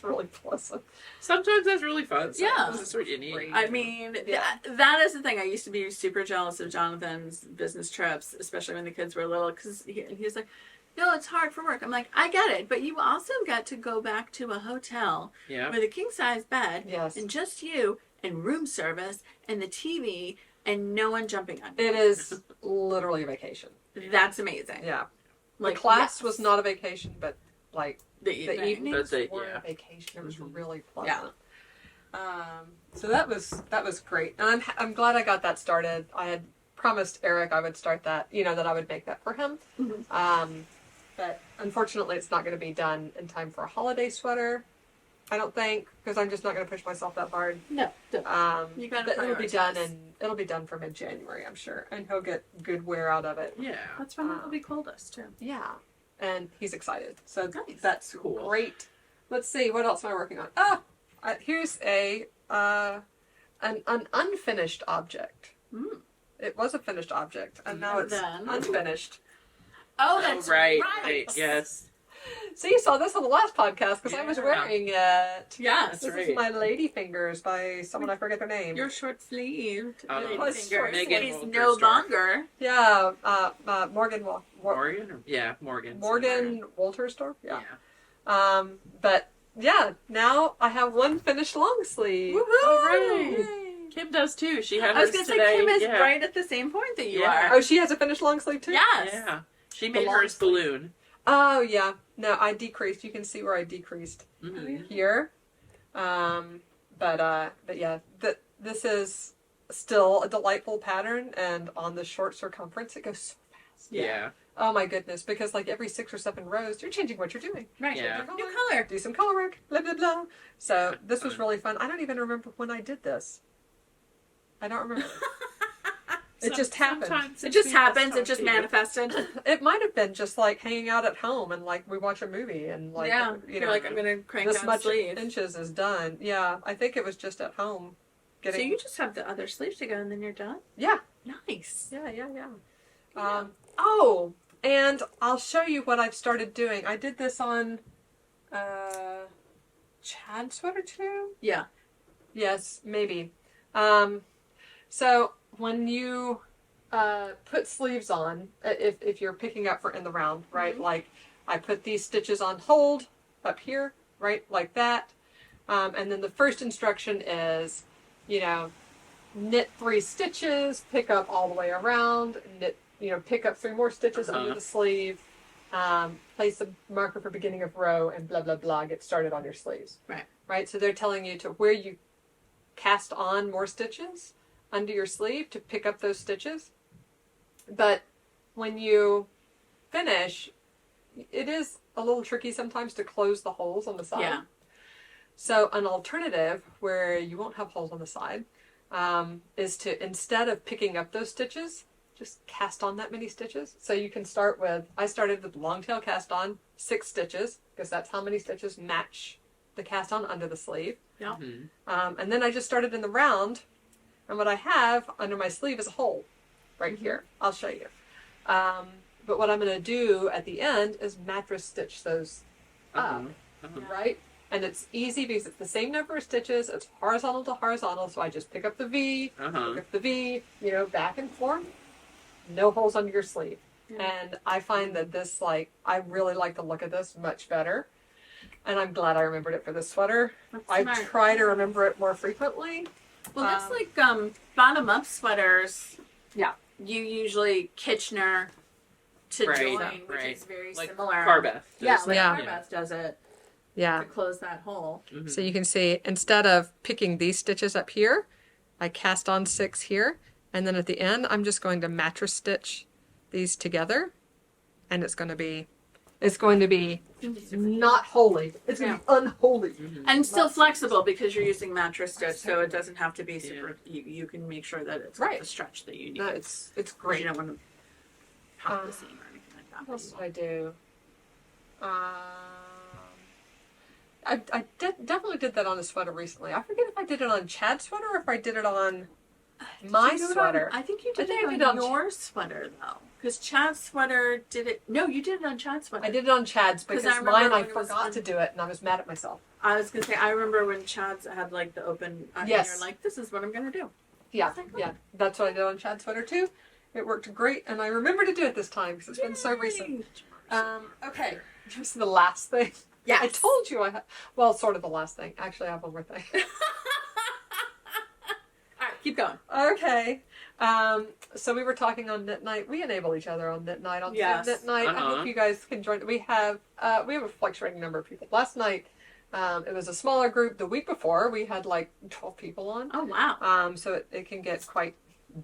really pleasant. Sometimes that's really fun. Yeah. This is what you need. I mean, Yeah. that is the thing. I used to be super jealous of Jonathan's business trips, especially when the kids were little, because he's like, no, it's hard for work. I'm like, I get it, but you also got to go back to a hotel Yeah. with a king-size bed Yes, and just you and room service and the TV and no one jumping on you. it is literally a vacation. That's amazing. Yeah, Like, the class yes. was not a vacation, but like. the The evening. evenings But were yeah. a vacation. It was Mhm. really pleasant. So that was great, and I'm glad I got that started. I had promised Eric I would start that, that I would make that for him. Mhm. But unfortunately, it's not going to be done in time for a holiday sweater. I don't think, because I'm just not going to push myself that hard. No, don't. You gotta But it'll be done, prioritize. and it'll be done for mid-January, I'm sure, and he'll get good wear out of it. Yeah. That's when it'll be coldest too. Yeah, and he's excited, so Nice. that's Cool. great. Let's see, what else am I working on? Here's an unfinished object. Mm. It was a finished object, and now it's Then- unfinished. Oh, that's right. right. Yes. So you saw this on the last podcast because I was Yeah. wearing it. Yes. This That's is right. my lady fingers by someone I forget their name. You're short sleeved. Oh, was short He's sleeved. no longer. Yeah, Morgan. Morgan? Yeah, Morgan. Morgan Woltersdorf. Yeah. But yeah, now I have one finished long sleeve. Woohoo! All right. Kim does too. She had I was hers gonna say today. Kim is yeah. right at the same point that you Yeah. are. Oh, she has a finished long sleeve too. Yes. Yeah. She The made long hers sleeve. balloon. Oh yeah. No, I decreased. You can see where I decreased Mhm. here. But yeah, this is still a delightful pattern, and on the short circumference, it goes so fast. Yeah. Oh my goodness, because like every 6 or 7 rows, you're changing what you're doing. Right. Yeah. New color. Do some color work, blah, blah, blah. So this was Fun. really fun. I don't even remember when I did this. I don't remember. It just happened. Sometimes It just people happens. It talk just to you. manifested. It might have been just like hanging out at home and like we watch a movie and like, yeah. you You're know, like, I'm going to crank this down much sleeve. inches is done. Yeah, I think it was just at home. So Getting, you just have the other sleeve to go and then you're done? yeah, Nice. yeah. Yeah. Oh, and I'll show you what I've started doing. I did this on Chad sweater too. Yeah. Yes, maybe. So when you put sleeves on, if you're picking up for in the round, right? Mhm. Like I put these stitches on hold up here, right? Like that. And then the first instruction is, you know, knit 3 stitches, pick up all the way around, knit, you know, pick up 3 more stitches under the sleeve, place a marker for beginning of row, and blah, blah, blah, get started on your sleeves. Right. Right? So they're telling you to where you cast on more stitches under your sleeve to pick up those stitches. But when you finish, it is a little tricky sometimes to close the holes on the side. Yeah. So an alternative where you won't have holes on the side is to, instead of picking up those stitches, just cast on that many stitches. So you can start with, I started with long tail cast on 6 stitches because that's how many stitches match the cast on under the sleeve. Yeah. Mhm. And then I just started in the round, and what I have under my sleeve is a hole right here. I'll show you. But what I'm going to do at the end is mattress stitch those up, right? And it's easy because it's the same number of stitches. It's horizontal to horizontal, so I just pick up the V, pick up the V, you know, back and forth. No holes under your sleeve. Yeah. And I find that this, like, I really like the look of this much better. And I'm glad I remembered it for this sweater. That's I smart. try to remember it more frequently. Well, that's like bottom up sweaters. Yeah. You usually Kitchener to Right, join, which right. is very Like similar. Carbeth. Yeah, does like Yeah. Carbeth does it Yeah. to close that hole. Mhm. So you can see, instead of picking these stitches up here, I cast on 6 here. And then at the end, I'm just going to mattress stitch these together. And it's going to be not holy. It's going to be unholy. Mhm. And still flexible because you're using mattress stitch, so it doesn't have to be super. You can make sure that it's got Right. the stretch that you need. No, it's 'Cause great. You don't want to pop the seam or anything like that. What else did I do? I definitely did that on a sweater recently. I forget if I did it on Chad's sweater or if I did it on my Did you do it sweater. I think you did I think it I on did on your sweater though, because Chad's sweater did it. No, you did it on Chad's sweater. I did it on Chad's 'Cause because I remember mine I when it was forgot on- to do it and I was mad at myself. I was gonna say I remember when Chad's had like the open. Yes. And you're like, this is what I'm gonna do. Yeah, Like, yeah, that's what I did on Chad's sweater too. It worked great, and I remember to do it this time because it's been so recent. Okay, here's the last thing. Yeah, I told you I had. Well, sort of the last thing. Actually, I have one more thing. All right, keep going. Okay. So we were talking on Knit Night. We enable each other on Knit Night on Yes. Knit Night. I hope you guys can join. We have a fluctuating number of people. Last night, it was a smaller group. The week before, we had like 12 people on. Oh wow. So it can get quite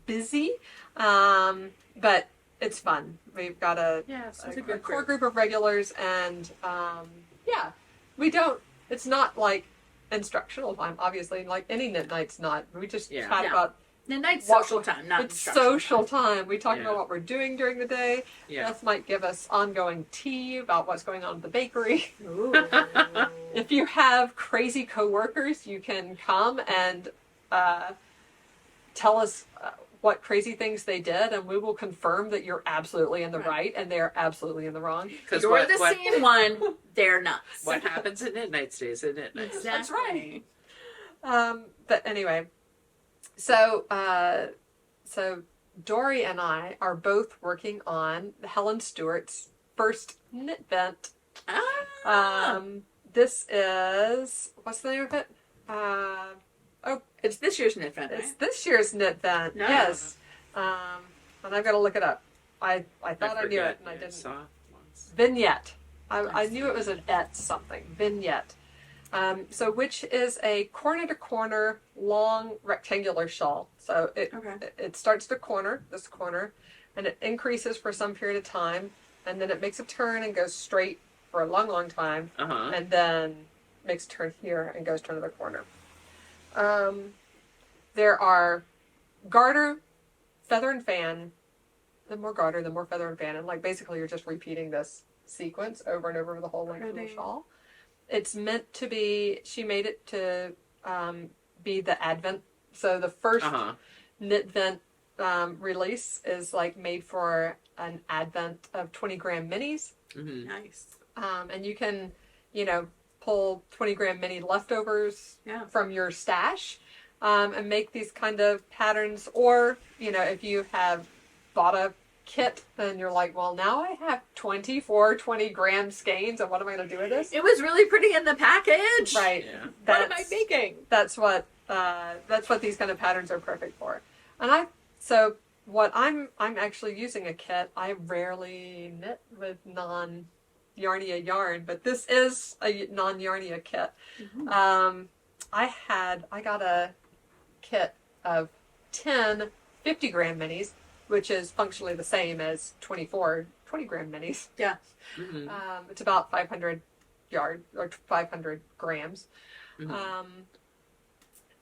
busy, but it's fun. We've got a core group of regulars, and yeah, we don't. It's not like instructional time, obviously. Like any Knit Night's not. We just chat about. The night's What- social time, not It's instructional social time. We talk Yeah. about what we're doing during the day. Yeah. Beth might give us ongoing tea about what's going on at the bakery. Ooh. If you have crazy coworkers, you can come and tell us what crazy things they did, and we will confirm that you're absolutely in the right and they're absolutely in the wrong. Because You're the same one. They're nuts. what happens at midnight stays at midnight. Exactly. That's right. But anyway, so Dory and I are both working on Helen Stewart's first knit vent. Ah. This is, what's the name of it? It's this year's knit event, It's right? this year's knit vent. No. Yes. And I've got to look it up. I thought I knew it and I didn't. Saw it once. Vignette. I knew it was an et something. Vignette. So which is a corner to corner long rectangular shawl. So it Okay. it starts to corner, this corner, and it increases for some period of time, and then it makes a turn and goes straight for a long, long time, and then makes a turn here and goes to another corner. There are garter, feather and fan. The more garter, the more feather and fan, and like basically you're just repeating this sequence over and over the whole length of the shawl. It's meant to be. She made it to be the Advent. So the first knit vent release is like made for an Advent of 20-gram minis. Nice. And you can, pull 20-gram mini leftovers from your stash and make these kind of patterns. Or, if you have bought a kit and you're like, well, now I have 24 20-gram skeins, and what am I going to do with this? It was really pretty in the package. Right. Yeah. What am I making? That's what these kind of patterns are perfect for. And what I'm actually using a kit. I rarely knit with non-Yarnia yarn, but this is a non-Yarnia kit. I got a kit of 10 50-gram minis, which is functionally the same as 24 20-gram minis. Yeah. It's about 500 yard or 500 grams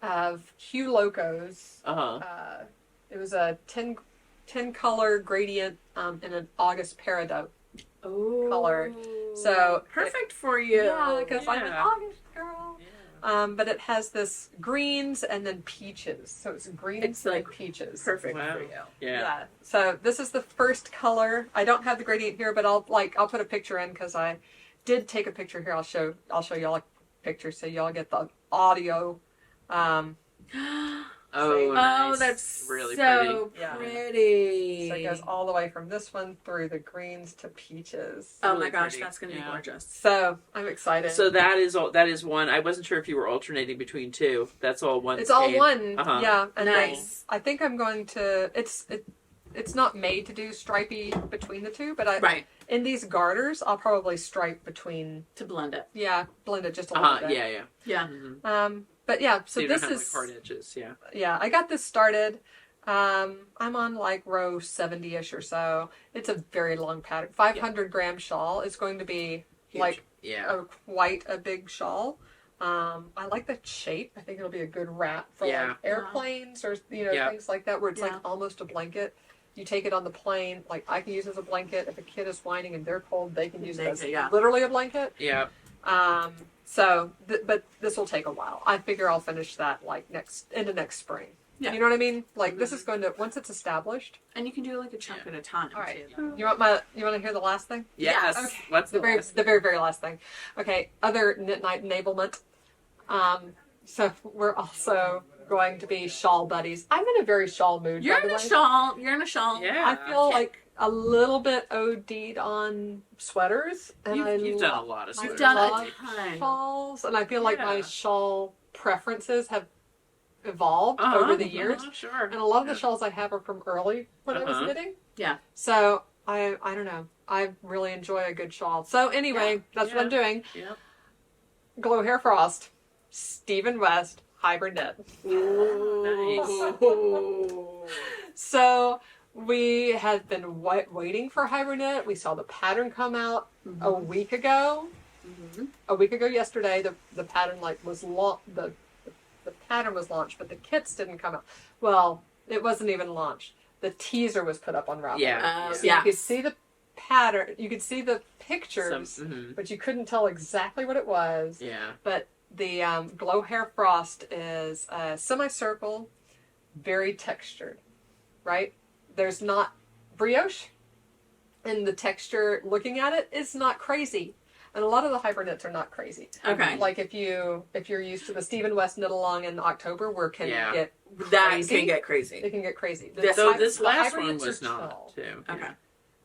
of Hue Locos. It was a 10 color gradient in an August peridot color. So perfect for you. Yeah, because I'm an Yeah. August girl. But it has this greens and then peaches. So it's greens It's and like peaches. Perfect Wow. for you. Yeah. So this is the first color. I don't have the gradient here, but I'll put a picture in because I did take a picture here. I'll show y'all a picture so y'all get the audio. Oh, Oh, nice. that's really so Yeah. pretty. So it goes all the way from this one through the greens to peaches. Oh really my gosh, pretty. that's gonna be Yeah. gorgeous. So I'm excited. So that is one. I wasn't sure if you were alternating between two. That's all one. It's all skein. one. Yeah. And Nice. I think I'm going to. It's not made to do stripey between the two, but Right. in these garters, I'll probably stripe between. To blend it. Yeah, blend it just a little bit. Yeah. Yeah. Mm-hmm. But yeah, so you this don't have is. like hard edges. Yeah. Yeah, I got this started. I'm on like row 70-ish or so. It's a very long pattern. 500-gram shawl is going to be Huge. like Yeah. quite a big shawl. I like the shape. I think it'll be a good wrap for like airplanes or things like that where it's like almost a blanket. You take it on the plane. Like I can use it as a blanket. If a kid is whining and they're cold, they can use it as literally a blanket. Yeah. But this will take a while. I figure I'll finish that like into next spring. Yeah. You know what I mean? Like this is going to once it's established. And you can do like a chunk at a time. All right. Too. You want to hear the last thing? Yes. Okay. What's The the very last? the very very last thing. Okay. Other knit night enablement. So we're also going to be shawl buddies. I'm in a very shawl mood. You're by the in a way. shawl. You're in a shawl. Yeah. I feel like a little bit OD'd on sweaters, and You've done a lot of I've sweaters. done a love ton. shawls, and I feel like my Yeah. shawl preferences have evolved over the years. Sure. And a lot of the shawls I have are from early when I was knitting. Yeah. So I don't know. I really enjoy a good shawl. So anyway, that's what I'm doing. Yeah. Glow Hair Frost, Stephen West, Hybrid Knit. So we have been waiting for Hybrid Knit. We saw the pattern come out a week ago. A week ago yesterday, the pattern was the pattern was launched, but the kits didn't come out. Well, it wasn't even launched. The teaser was put up on Ravelry. Yeah. So you could see the pattern. You could see the pictures, but you couldn't tell exactly what it was. Yeah. But the Glow Hair Frost is a semicircle, very textured, right? There's not brioche, and the texture, looking at it, is not crazy. And a lot of the hybrid knits are not crazy. Okay. Like if you're used to the Stephen West knit along in October, where it can get That crazy. can get crazy. It can get crazy. So this the last hybrid one knits was are not chill. too. Okay.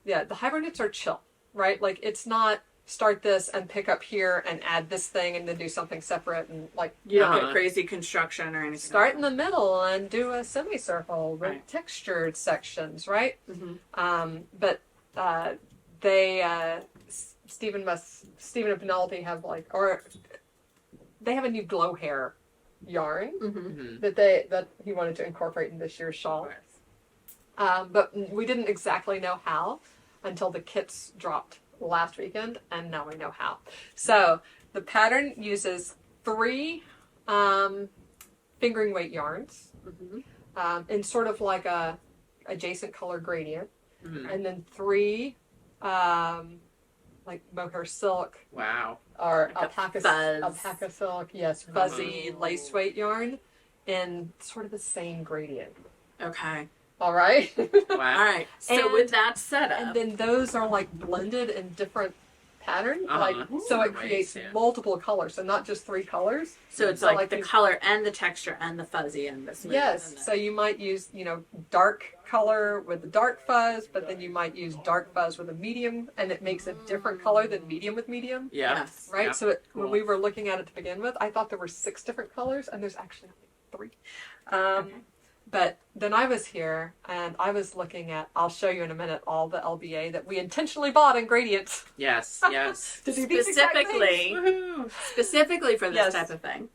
Yeah, the hybrid knits are chill, right? Like it's not start this and pick up here and add this thing and then do something separate and like You don't get crazy construction or anything. start in the middle and do a semicircle with Right. textured sections, right? Mhm. But Stephen and Penelope have they have a new glow hair yarn Mhm. that he wanted to incorporate in this year's shawl. But we didn't exactly know how until the kits dropped last weekend, and now we know how. So the pattern uses 3 fingering weight yarns in sort of like a adjacent color gradient, and then 3 like mohair silk Wow. or Like alpaca silk, yes, fuzzy lace weight yarn in sort of the same gradient. Okay. All right. All Wow. right. So And- with that setup, And then those are like blended in different patterns, like so it creates Nice, yeah. multiple colors, so not just 3 colors. so it's so like like the you- color and the texture and the fuzzy and the smooth. Yes, and the- so you might use, dark color with the dark fuzz, but then you might use dark fuzz with a medium, and it makes a different color than medium with medium. Yeah. Yes. Right? Yeah. So when Cool. we were looking at it to begin with, I thought there were 6 different colors, and there's actually only 3. Okay. But then I was here, and I was looking at, I'll show you in a minute, all the LBA that we intentionally bought in gradients Yes. Yes. to do these exact things. Specifically, Woohoo. specifically for this Yes. type of thing.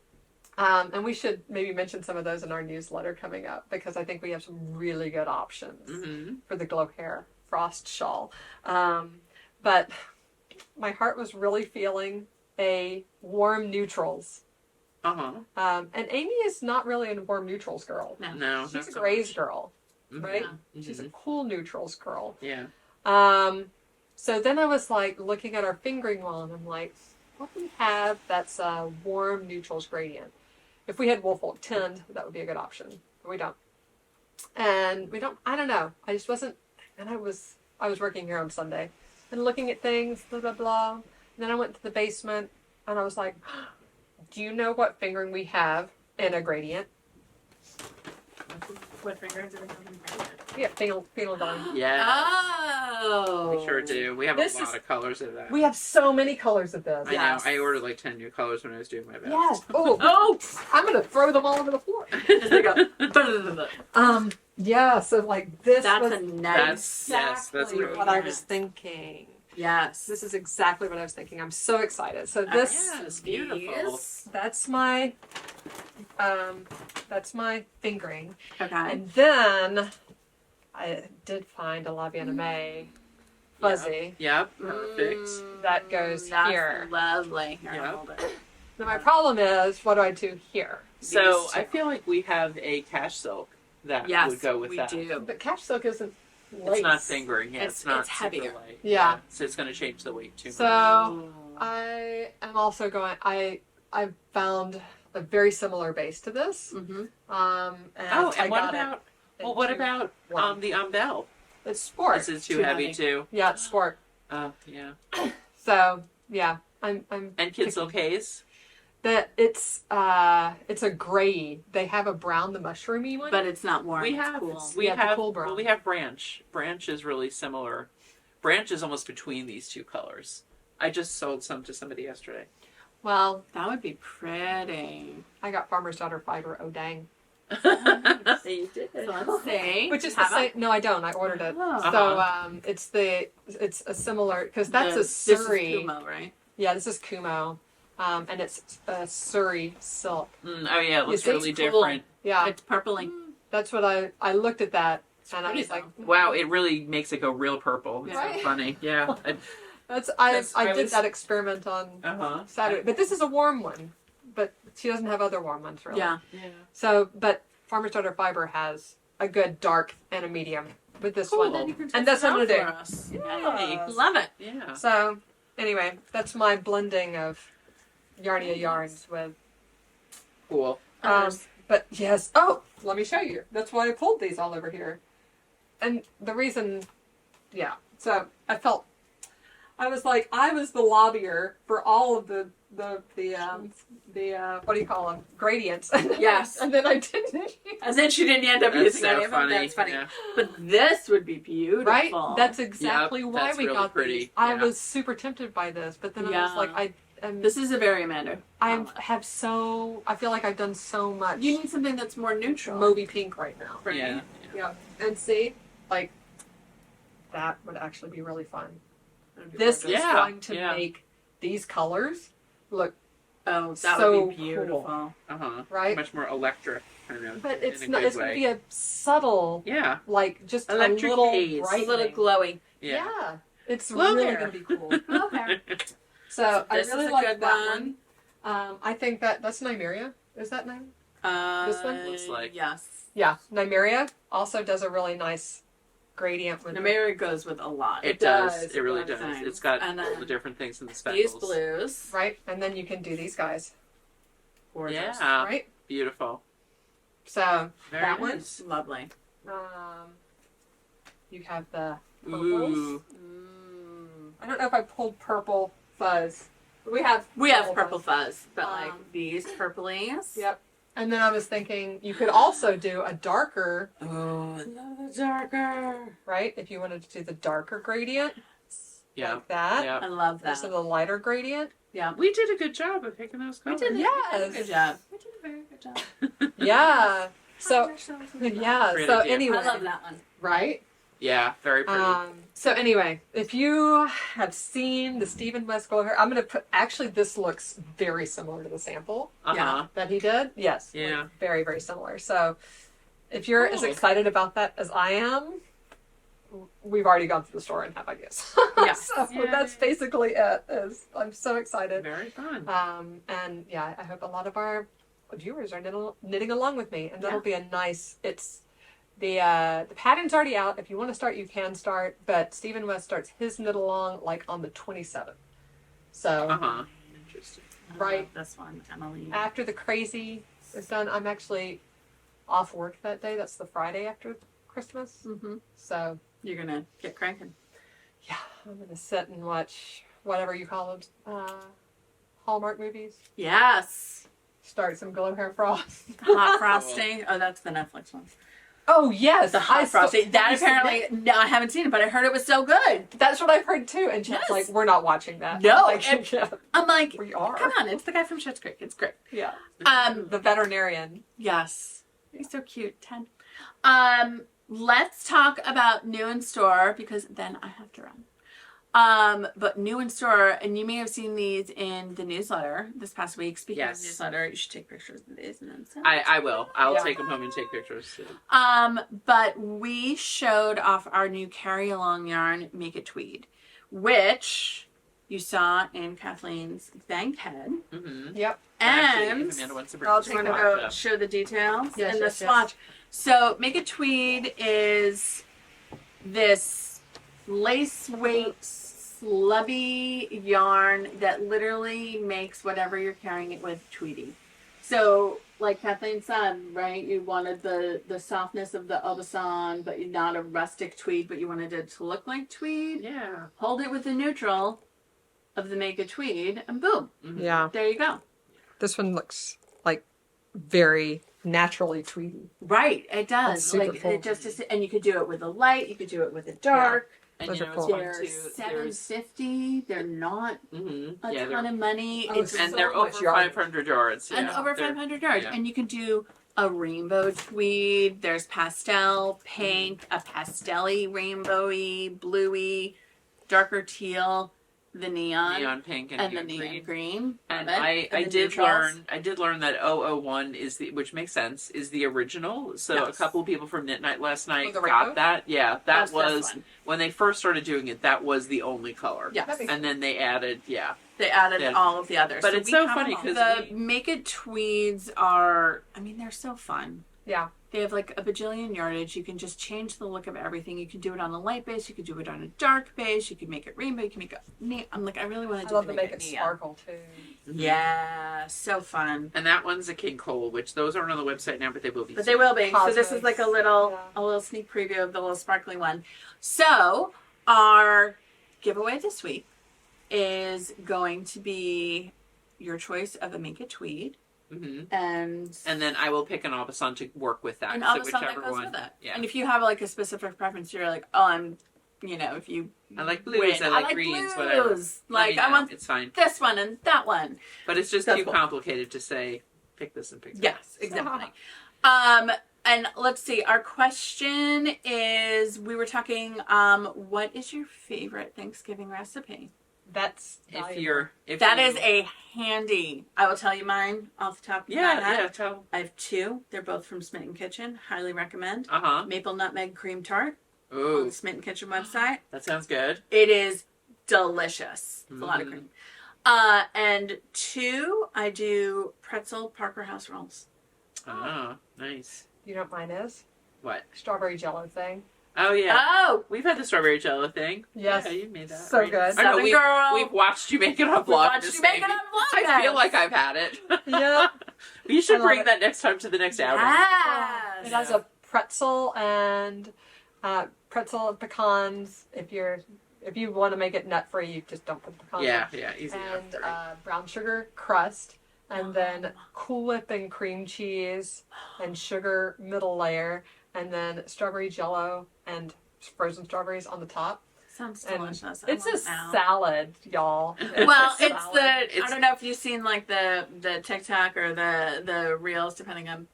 And we should maybe mention some of those in our newsletter coming up, because I think we have some really good options for the glow hair frost shawl. But my heart was really feeling a warm neutrals. And Amy is not really a warm neutrals girl. No. No. She's not a so grays much. girl, right? Yeah. She's a cool neutrals girl. Yeah. So then I was like looking at our fingering wall, and I'm like, what do we have that's a warm neutrals gradient? If we had Woolfolk tinned, that would be a good option. But we don't. And we don't, I don't know. I just wasn't, and I was working here on Sunday and looking at things, blah, blah, blah. And then I went to the basement, and I was like, do you know what fingering we have in a gradient? What fingers are we talking about? Yeah, phenol dye. Yeah. Oh. We sure do. We have This a lot is- of colors of that. We have so many colors of this. I Yes. know. I ordered like 10 new colors when I was doing my best. Yes. Oh, Oh. I'm gonna throw them all over the floor. Just like a, Yeah. So like this that's was a nice. Yes, that's exactly really what I nice. was thinking. Yes. This is exactly what I was thinking. I'm so excited. So this, Yes, beautiful. Yes. that's my fingering, Okay. and then I did find a La Vienna May fuzzy. Yep. Perfect. That goes That's here. lovely. Here, Yeah. hold it. Now my problem is, what do I do here? So These I two. feel like we have a cash silk that Yes, would go with we that. do. But cash silk isn't lace. It's not fingering. Yeah, It's- it's not it's super heavier. light. Yeah. So it's going to change the weight too much. So I am also going. I found a very similar base to this. Mm-hmm. And Oh, I and what got it about in what two- about one. the Umbel? It's sport. This is too Too heavy heavy. too. Yeah, it's sport. Yeah. So yeah, I'm And Kid Silk Haze. that it's a gray. They have a brown, the mushroomy one. But it's not warm. We it's have cool. we Yeah, the have cool brown. well, we have Branch. Branch is really similar. Branch is almost between these two colors. I just sold some to somebody yesterday. well, That would be pretty. I got Farmer's Daughter fiber. Oh dang! You did. So let's see. Which is the Have same. No, I don't. I ordered it. Oh. So it's a similar, because that's a This is Surrey. Kumo, right? Yeah, this is Kumo, and it's a Surrey silk. Oh yeah, it looks see, really it's cool. different. Yeah, It's purpley. that's what I looked at that, and I pretty was like, Wow, it really makes it go real purple. It's Right? so funny. Yeah. that's Yes, I I did was- that experiment on Uh-huh. Saturday, but this is a warm one, but she doesn't have other warm ones really. Yeah. Yeah. So, but Farmer's Daughter fiber has a good dark and a medium with this Cool. one, You can and test that's what I'm it gonna out do. for us. Yay. Love it. Yeah. So, anyway, that's my blending of Yarnia yarns with. Cool. But yes, oh, let me show you. That's why I pulled these all over here. And the reason, yeah. So I was like, I was the lobbyer for all of the what do you call them, gradients. Yes. And then I didn't. And then she didn't end up That's using so any of them. funny. That's funny. Yeah. But this would be beautiful. Right? That's exactly Yep, why that's we really got pretty. these. I Yeah. was super tempted by this, but then I was Yeah. like, This is a very Amanda. I feel like I've done so much You need something that's more neutral. Moby pink right now. Right? Yeah. Yeah. And see, like, that would actually be really fun. This is Yeah, going to yeah. make these colors look Oh, that so would be beautiful. Uh-huh. right. Much more electric. kind of. But it's in a not. good It's going to way. be a subtle, yeah, like just Electric a little haze. It's a little brightening. glowy. Yeah. It's Glow really hair. going to be cool. Okay. So I This really is a like good that one. one. I think that's Nymeria. Is that name? This one? Looks like. Yes. Yeah, Nymeria also does a really nice gradient with Namera goes with a lot. It does. does. It really It does. does. It's got And all then the different things in the These speckles. blues. right, and then you can do these guys, Gorgeous. Yeah. right? Beautiful. So Very that nice. Lovely. um, you have the purples. Ooh. I don't know if I pulled purple fuzz. But we have purple fuzz, but like Um, these purplies. Yep. And then I was thinking you could also do a darker, Oh, I love the darker. right? If you wanted to do the darker gradient, Yeah. like that. Yeah. I love that. Versus the lighter gradient. Yeah. We did a good job of picking those We colors. did, Yes. good job. We did a very good job. Yeah. So yeah. yeah. Great So idea. anyway, I love that one. right? Yeah, very pretty. So anyway, if you have seen the Stephen West Glow Hair, I'm going to put. Actually, this looks very similar to the sample uh-huh. that he did. Yes. Yeah. like, very very similar. So if you're as Cool. excited about that as I am, we've already gone to the store and have ideas. Yeah. So Yay. that's basically it. I'm so excited. Very fun. And yeah, I hope a lot of our viewers are knitting along with me, and that'll be a nice. It's the pattern's already out. If you want to start, you can start. But Stephen West starts his knit along like on the 27th. So Uh-huh. Interesting. I Right. love this one, Emily. after the crazy is done, I'm actually off work that day. That's the Friday after Christmas. Mm-hmm. So You're gonna get cranking. yeah, I'm gonna sit and watch whatever you call them, Hallmark movies. Yes. Start some Glow Hair Frost. Hot frosting. Oh, that's the Netflix one. Oh yes, The hot frosting. That you seen apparently, no, I haven't seen it, but I heard it was so good. That's what I've heard too. And Chad's Yes. like, we're not watching that. No, like, and- yeah, I'm like, we are. come on, it's the guy from Schitt's Creek. It's great. Yeah, The the veterinarian. yes, he's so cute. 10. Let's talk about new in store because then I have to run. But new in store, and you may have seen these in the newsletter this past week. Speaking Yes. of newsletter, you should take pictures of these and then send I will. I'll Yeah. take them home and take pictures. Too. But we showed off our new carry along yarn, Make It Tweed, which you saw in Kathleen's Bankhead. Mm-hmm. Yep. And Amanda wants to I'll bring do you want to take go up. show the details Yes, and the yes, yes. swatch? So Make It Tweed is this lace weight slubby yarn that literally makes whatever you're carrying it with tweedy. So like Kathleen said, right, you wanted the softness of the Obasan, but you're not a rustic tweed, but you wanted it to look like tweed. Yeah. Hold it with the neutral of the Make It Tweed and boom, Mhm. Yeah. there you go. This one looks like very naturally tweedy. Right, it does. That's super Like cool. it just and you could do it with a light, you could do it with a dark. And Those you are know, it's cool. fun They're too. There's $7.50. They're not mm-hmm. a Yeah, ton they're, of money. Oh, It's so and they're much over yardage. 500 yards. and Yeah, over they're- 500 yards. yeah. And you can do a rainbow tweed. There's pastel, pink, a pastel-y, rainbowy, bluey, darker teal, the neon pink and, and the neon neon green. green. And Love it. I And the did neutrals. learn that 001 is the, which makes sense, is the original. So a Yes. couple of people from Knit Night last night the rainbow? got that. Yeah, that That's this was one. when they first started doing it. That was the only color. Yes. That makes And then they added, yeah, They added Yeah. all of the others. But it's we so have funny them all. 'cause the we- Make It Tweeds are, I mean, they're so fun. Yeah. They have like a bajillion yardage. You can just change the look of everything. You can do it on a light base. You could do it on a dark base. You could make it rainbow. You can make it neat. I'm like, I really want I to do love the to make it neon. sparkle too. Yeah, so fun. and that one's a King Cole, which those aren't on the website now, but they will be. But they will be. So this is Cosmos. like a little sneak preview of the little sparkly one. So our giveaway this week is going to be your choice of a Make It Tweed. hmm And And then I will pick an Aubusson to work with that. and so all the stuff that whichever goes one. with it. Yeah. And if you have like a specific preference, you're like, oh, I'm, you know, if you I like blues, win, I like greens, blues. whatever. Like Let I me know. want It's fine. this one and that one. But it's just That's too cool. complicated to say pick this and pick that. Yes, exactly. And let's see. Our question is: we were talking. What is your favorite Thanksgiving recipe? That's If valuable. you're, if That you, is a handy. I will tell you mine off the top of my head. tell. I have two. They're both from Smitten Kitchen. Highly recommend. Uh-huh. Maple nutmeg cream tart on Ooh, the Smitten Kitchen website. that sounds good. It is delicious. It's a lot of Mm. cream. And two, I do pretzel Parker House rolls. Oh, nice. You know what mine is? What? Strawberry jello thing. Oh, yeah. Oh, We've had the strawberry jello thing. Yes. Yeah, you made that. So right? good. I know, Southern girl. we've watched you make it on We vlog. watched you make it on vlog. I feel like I've had it. Yeah. You should I love bring it. that next time to the next outing. Yes. It has a pretzel and pretzel and pecans. If you want to make it nut free, you just don't put the pecans. Yeah, in. yeah, easy And enough. brown sugar crust, and then Cool Whip and cream cheese, and sugar middle layer, and then strawberry jello and frozen strawberries on the top. Sounds And delicious. I it's a want it now. salad, y'all. Well, a it's salad. the I don't know if you've seen like the TikTok or the reels, depending on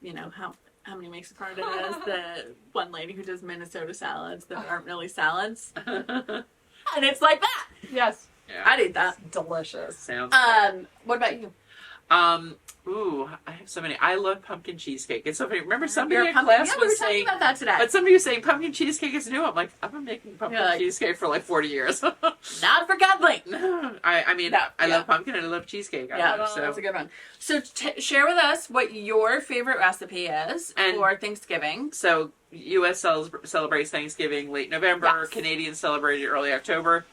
how many makes a part it is. The one lady who does Minnesota salads that aren't really salads, and it's like that. Yes, Yeah, I'd eat that. delicious. sounds good. What about you? Ooh, I have so many. I love pumpkin cheesecake. It's so funny. Remember somebody You're a in pumpkin- class yeah, we were was talking saying, about that today. but somebody was saying pumpkin cheesecake is new. I'm like, I've been making pumpkin You're like- cheesecake for like 40 years. Not for Godly. I mean, No, I yeah. love pumpkin and I love cheesecake. Yeah, So that's a good one. So share with us what your favorite recipe is And- for Thanksgiving. So U.S. celebrates Thanksgiving late November. Yes. Canadians celebrate it early October.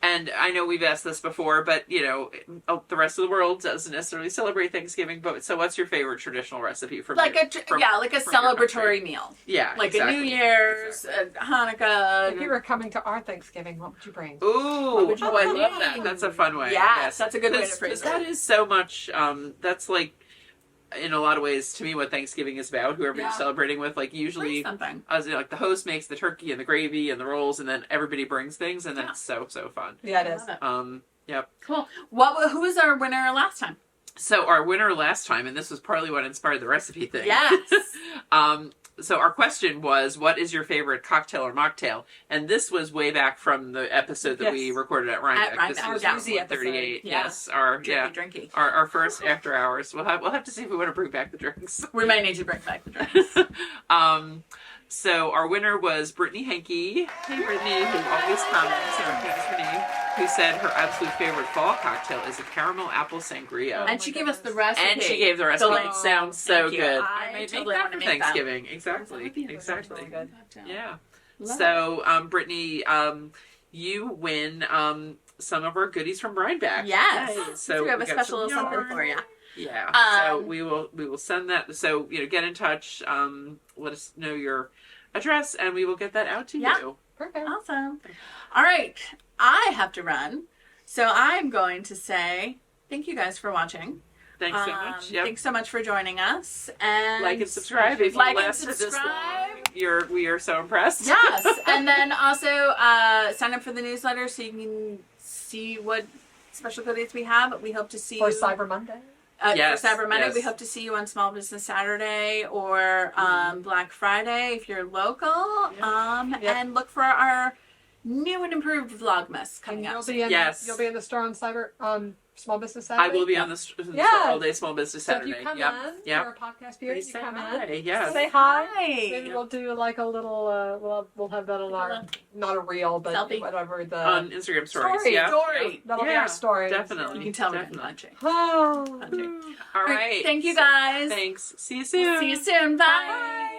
And I know we've asked this before, but the rest of the world doesn't necessarily celebrate Thanksgiving. But so, what's your favorite traditional recipe from Like your- a from- like a from your country? celebratory meal, Yeah, like exactly. a New Year's, a Hanukkah. If you were coming to our Thanksgiving, what would you bring? Ooh, would you I love bring? that. That's a fun way. Yes, that's a good way to phrase Because it. that is so much. That's like, in a lot of ways, to me, what Thanksgiving is about. Whoever Yeah. you're celebrating with, like Bring usually, something. like the host makes the turkey and the gravy and the rolls, and then everybody brings things, and then Yeah. it's so fun. Yeah, it I is. love it. Yep. Cool. Who was our winner last time? So our winner last time, and this was partly what inspired the recipe thing. Yes. So our question was, what is your favorite cocktail or mocktail? And this was way back from the episode that we Yes. recorded at Rhinebeck. At This Rhinebeck, was yeah. Easy episode. 138. Yeah. Yes, our Drinky. our first after hours. We'll have to see if we want to bring back the drinks. We might need to bring back the drinks. So our winner was Brittany Henke. Hey Brittany, who always comments, who is her name, who said her absolute favorite fall cocktail is a caramel apple sangria. And she gave us the recipe. And she gave the recipe. Delicious. It sounds so Thank you. good. I Make totally that wanna for make that. Thanksgiving. Exactly. That would be a Exactly. really good Yeah. Love So, Brittany, you win some of our goodies from Rhinebeck. Yes. Yay. So we have a got special some little something yarn. for you. Yeah. So we will send that. So get in touch. Let us know your address, and we will get that out to Yeah. you. Perfect. Awesome. All right. I have to run. So I'm going to say thank you guys for watching. Thanks so much. Yep. Thanks so much for joining us. And Like and subscribe if you Like and lasted this subscribe. long. We are so impressed. Yes. And then also sign up for the newsletter so you can see what special goodies we have. We hope to see For you Cyber Monday. Yes, for Cyber Monday. yes. We hope to see you on Small Business Saturday or Black Friday if you're local. Yep. And look for our new and improved Vlogmas coming And up. you'll be in the store on Small Business Saturday. I will be on the Yeah. all day small business So if Saturday. you come Yep. in, Yep. you're a podcast viewer, Please you say come hi. in, Yes. say hi. Hi. Maybe we'll do like a little, we'll have that on our, not a reel, but Selfie. whatever the On Instagram stories. story. Yeah. Story. That'll be Yeah, our story. definitely. You can tell we're Definitely. punching. Oh. Punching. All All right, right. thank you guys. Thanks. See you soon. See you soon. Bye.